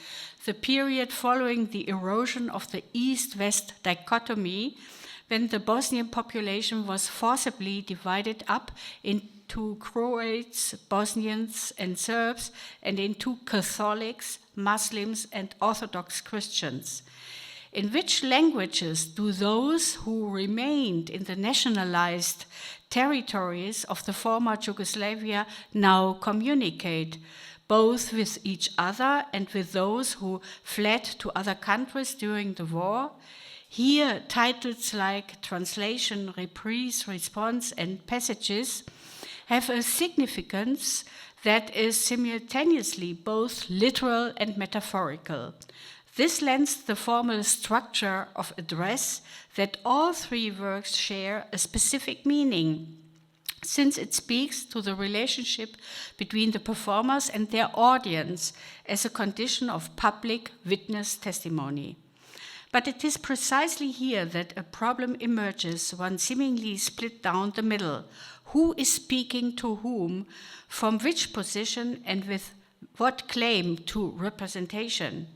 the period following the erosion of the East-West dichotomy, when the Bosnian population was forcibly divided up into Croats, Bosnians, and Serbs, and into Catholics, Muslims, and Orthodox Christians. In which languages do those who remained in the nationalized territories of the former Yugoslavia now communicate, both with each other and with those who fled to other countries during the war? Here, titles like translation, reprise, response, and passages have a significance that is simultaneously both literal and metaphorical. This lends the formal structure of address that all three works share a specific meaning, since it speaks to the relationship between the performers and their audience as a condition of public witness testimony. But it is precisely here that a problem emerges, one seemingly split down the middle. Who is speaking to whom, from which position, and with what claim to representation?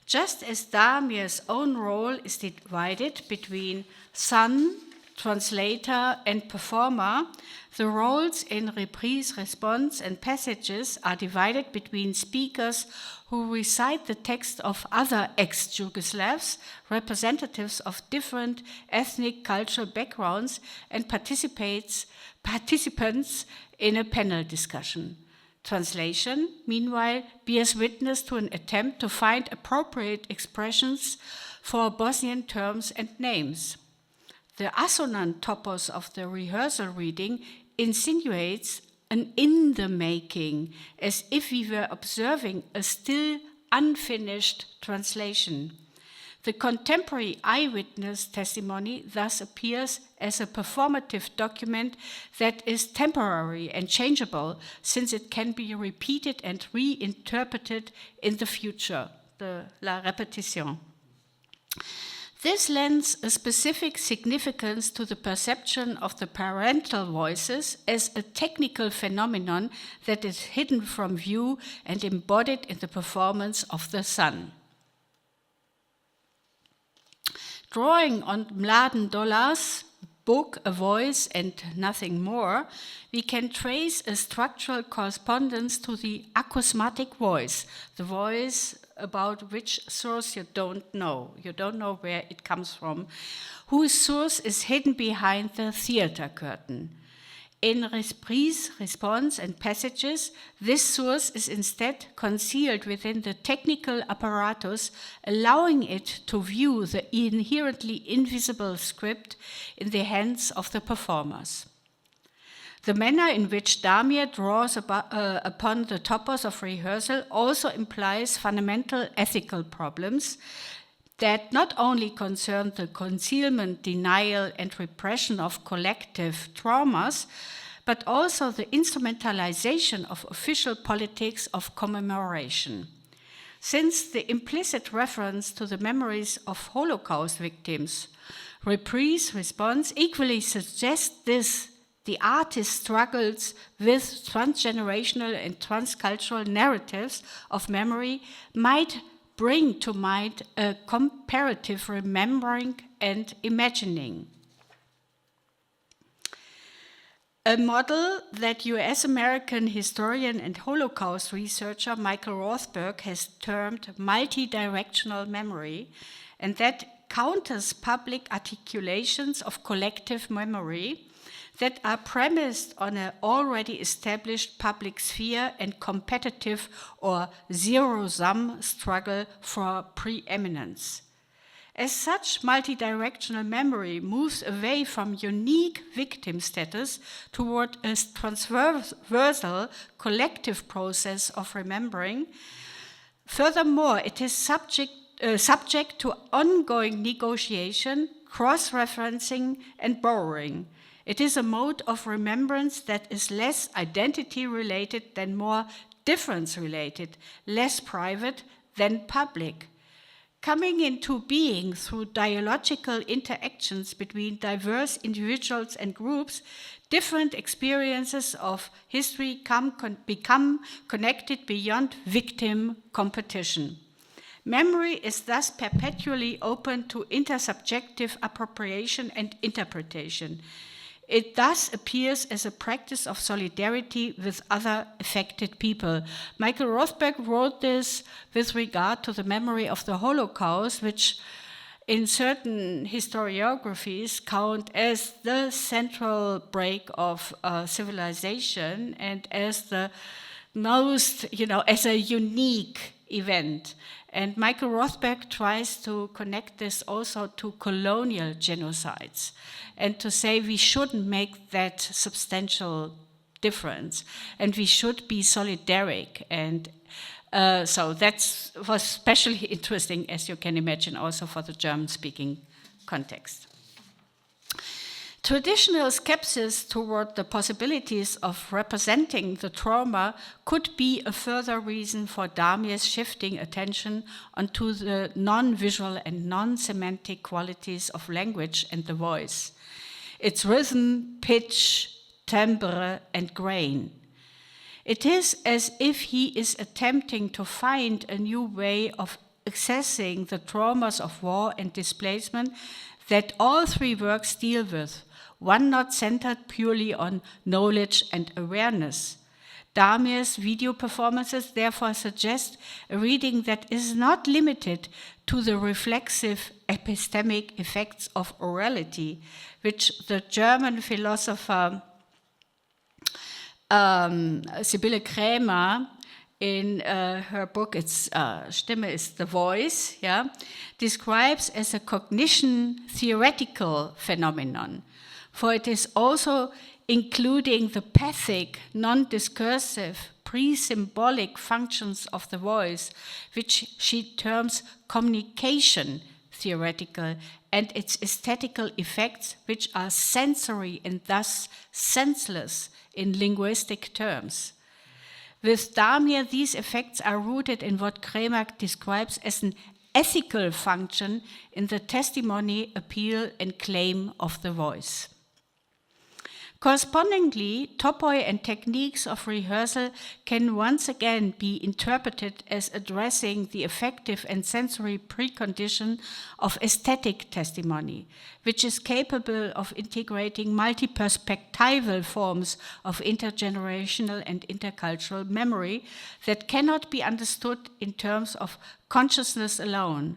Just as Damir's own role is divided between son, translator, and performer, the roles in reprise, response, and passages are divided between speakers who recite the text of other ex-Yugoslavs, representatives of different ethnic cultural backgrounds, and participants in a panel discussion. Translation, meanwhile, bears witness to an attempt to find appropriate expressions for Bosnian terms and names. The assonant topos of the rehearsal reading insinuates an in the making, as if we were observing a still unfinished translation. The contemporary eyewitness testimony thus appears as a performative document that is temporary and changeable, since it can be repeated and reinterpreted in the future, la répétition. This lends a specific significance to the perception of the parental voices as a technical phenomenon that is hidden from view and embodied in the performance of the son. Drawing on Mladen Dolar's book, A Voice and Nothing More, we can trace a structural correspondence to the acousmatic voice, the voice about which source you don't know. You don't know where it comes from, whose source is hidden behind the theater curtain. In reprise, response, and passages, this source is instead concealed within the technical apparatus, allowing it to view the inherently invisible script in the hands of the performers. The manner in which Damir draws upon the topos of rehearsal also implies fundamental ethical problems that not only concern the concealment, denial, and repression of collective traumas, but also the instrumentalization of official politics of commemoration. Since the implicit reference to the memories of Holocaust victims, reprise, response equally suggests this. The artist struggles with transgenerational and transcultural narratives of memory might bring to mind a comparative remembering and imagining. A model that US-American historian and Holocaust researcher Michael Rothberg has termed multi-directional memory, and that counters public articulations of collective memory that are premised on an already established public sphere and competitive or zero-sum struggle for preeminence. As such, multidirectional memory moves away from unique victim status toward a transversal collective process of remembering. Furthermore, it is subject to ongoing negotiation, cross-referencing, and borrowing. It is a mode of remembrance that is less identity-related than more difference-related, less private than public. Coming into being through dialogical interactions between diverse individuals and groups, different experiences of history become connected beyond victim competition. Memory is thus perpetually open to intersubjective appropriation and interpretation. It thus appears as a practice of solidarity with other affected people. Michael Rothberg wrote this with regard to the memory of the Holocaust, which in certain historiographies count as the central break of civilization and as the most, as a unique event. And Michael Rothberg tries to connect this also to colonial genocides and to say we shouldn't make that substantial difference and we should be solidaric. And so that was especially interesting, as you can imagine, also for the German-speaking context. Traditional skepsis toward the possibilities of representing the trauma could be a further reason for Damir's shifting attention onto the non-visual and non-semantic qualities of language and the voice, its rhythm, pitch, timbre, and grain. It is as if he is attempting to find a new way of accessing the traumas of war and displacement that all three works deal with, one not centered purely on knowledge and awareness. Damir's video performances therefore suggest a reading that is not limited to the reflexive epistemic effects of orality, which the German philosopher Sibylle Krämer, in her book, Stimme ist the Voice, describes as a cognition theoretical phenomenon. For it is also including the pathic, non-discursive, pre-symbolic functions of the voice, which she terms communication theoretical, and its aesthetical effects, which are sensory and thus senseless in linguistic terms. With Damir, these effects are rooted in what Kremer describes as an ethical function in the testimony, appeal, and claim of the voice. Correspondingly, topoi and techniques of rehearsal can once again be interpreted as addressing the affective and sensory precondition of aesthetic testimony, which is capable of integrating multi-perspectival forms of intergenerational and intercultural memory that cannot be understood in terms of consciousness alone.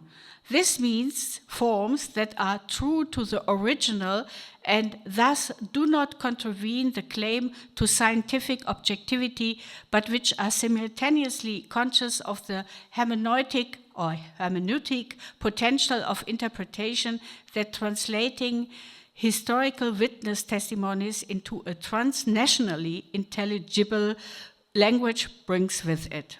This means forms that are true to the original and thus do not contravene the claim to scientific objectivity, but which are simultaneously conscious of the hermeneutic or hermeneutic potential of interpretation that translating historical witness testimonies into a transnationally intelligible language brings with it.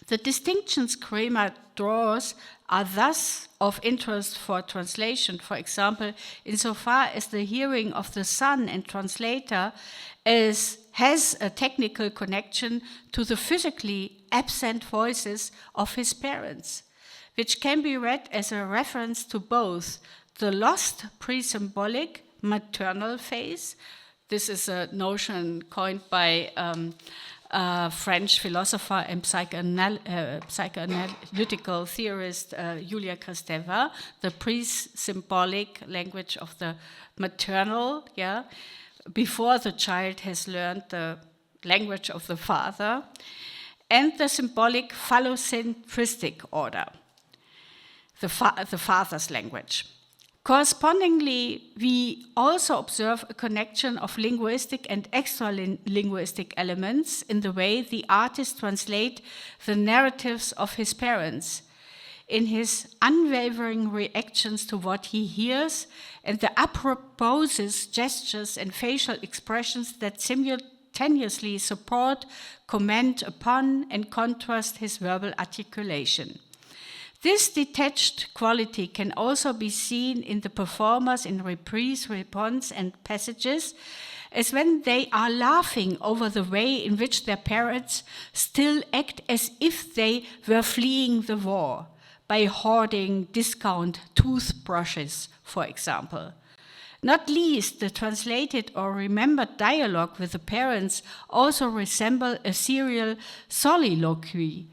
The distinctions Kremer draws are thus of interest for translation, for example, insofar as the hearing of the son and translator has a technical connection to the physically absent voices of his parents, which can be read as a reference to both the lost pre-symbolic maternal phase. This is a notion coined by French philosopher and psychoanalytical theorist Julia Kristeva, the pre-symbolic language of the maternal, before the child has learned the language of the father, and the symbolic phallocentristic order, the father's language. Correspondingly, we also observe a connection of linguistic and extra-linguistic elements in the way the artist translates the narratives of his parents, in his unwavering reactions to what he hears, and the aproposes, gestures, and facial expressions that simultaneously support, comment upon, and contrast his verbal articulation. This detached quality can also be seen in the performers in reprise, response, and passages, as when they are laughing over the way in which their parents still act as if they were fleeing the war, by hoarding discount toothbrushes, for example. Not least, the translated or remembered dialogue with the parents also resemble a serial soliloquy,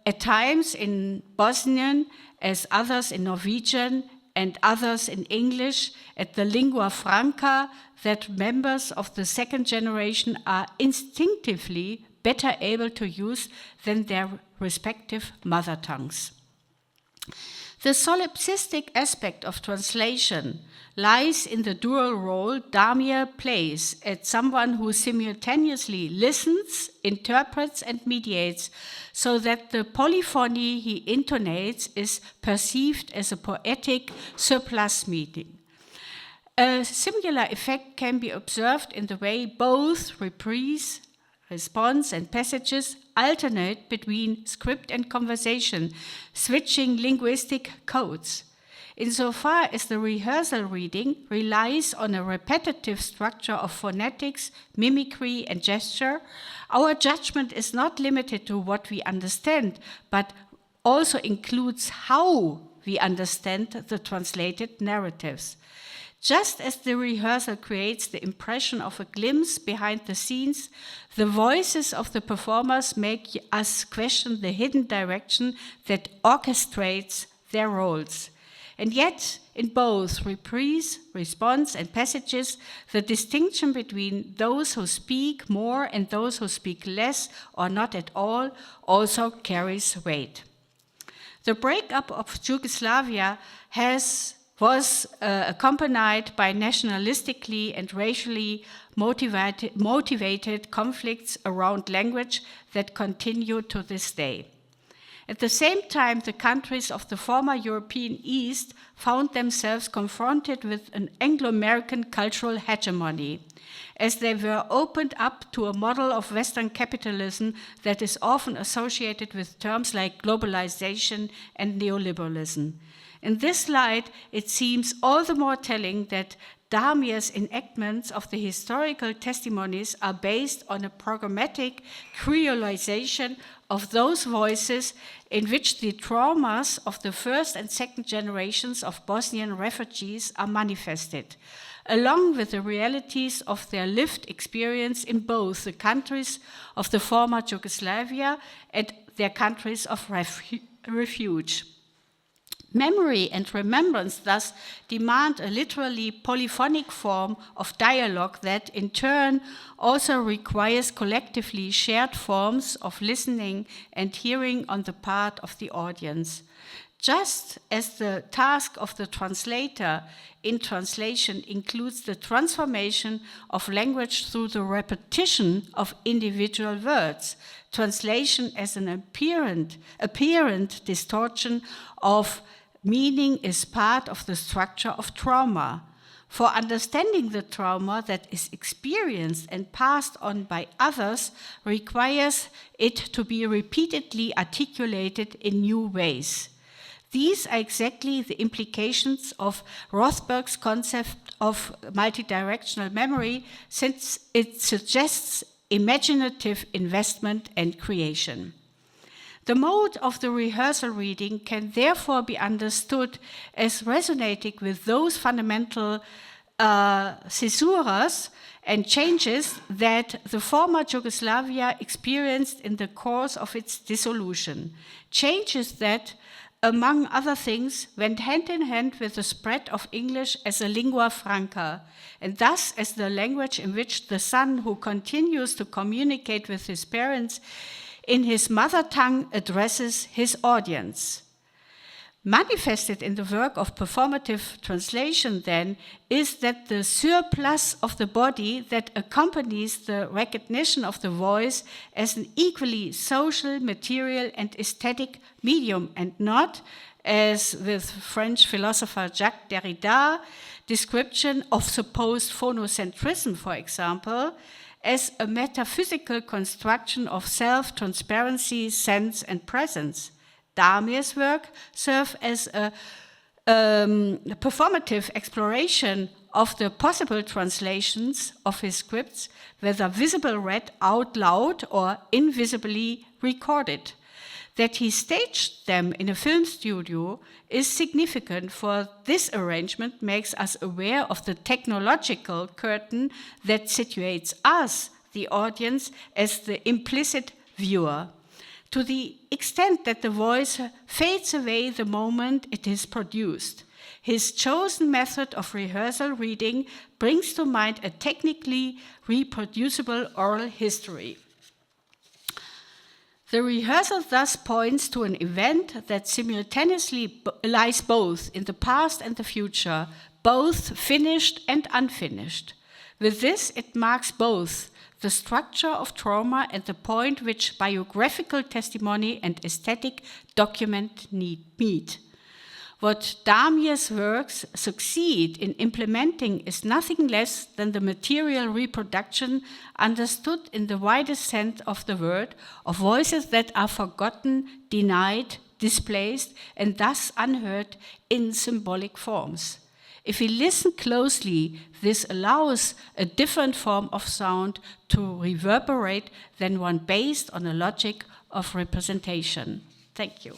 at times in Bosnian, as others in Norwegian, and others in English, at the lingua franca that members of the second generation are instinctively better able to use than their respective mother tongues. The solipsistic aspect of translation lies in the dual role Damir plays as someone who simultaneously listens, interprets, and mediates, so that the polyphony he intonates is perceived as a poetic surplus meaning. A similar effect can be observed in the way both reprise, response, and passages alternate between script and conversation, switching linguistic codes. Insofar as the rehearsal reading relies on a repetitive structure of phonetics, mimicry, and gesture, our judgment is not limited to what we understand, but also includes how we understand the translated narratives. Just as the rehearsal creates the impression of a glimpse behind the scenes, the voices of the performers make us question the hidden direction that orchestrates their roles. And yet, in both reprise, response, and passages, the distinction between those who speak more and those who speak less or not at all also carries weight. The breakup of Yugoslavia was accompanied by nationalistically and racially motivated conflicts around language that continue to this day. At the same time, the countries of the former European East found themselves confronted with an Anglo-American cultural hegemony, as they were opened up to a model of Western capitalism that is often associated with terms like globalization and neoliberalism. In this light, it seems all the more telling that Damir's enactments of the historical testimonies are based on a programmatic creolization of those voices in which the traumas of the first and second generations of Bosnian refugees are manifested, along with the realities of their lived experience in both the countries of the former Yugoslavia and their countries of refuge. Memory and remembrance thus demand a literally polyphonic form of dialogue that, in turn, also requires collectively shared forms of listening and hearing on the part of the audience. Just as the task of the translator in translation includes the transformation of language through the repetition of individual words, translation as an apparent distortion of meaning is part of the structure of trauma. For understanding the trauma that is experienced and passed on by others requires it to be repeatedly articulated in new ways. These are exactly the implications of Rothberg's concept of multidirectional memory, since it suggests imaginative investment and creation. The mode of the rehearsal reading can therefore be understood as resonating with those fundamental caesuras and changes that the former Yugoslavia experienced in the course of its dissolution. Changes that, among other things, went hand in hand with the spread of English as a lingua franca, and thus as the language in which the son who continues to communicate with his parents in his mother tongue addresses his audience. Manifested in the work of performative translation, then, is that the surplus of the body that accompanies the recognition of the voice as an equally social, material, and aesthetic medium, and not, as with French philosopher Jacques Derrida's description of supposed phonocentrism, for example, as a metaphysical construction of self, transparency, sense, and presence. Damir's work serves as a performative exploration of the possible translations of his scripts, whether visible read out loud or invisibly recorded. That he staged them in a film studio is significant, for this arrangement makes us aware of the technological curtain that situates us, the audience, as the implicit viewer, to the extent that the voice fades away the moment it is produced. His chosen method of rehearsal reading brings to mind a technically reproducible oral history. The rehearsal thus points to an event that simultaneously lies both in the past and the future, both finished and unfinished. With this, it marks both the structure of trauma and the point which biographical testimony and aesthetic document meet. What Damir's works succeed in implementing is nothing less than the material reproduction, understood in the widest sense of the word, of voices that are forgotten, denied, displaced, and thus unheard in symbolic forms. If we listen closely, this allows a different form of sound to reverberate than one based on a logic of representation. Thank you.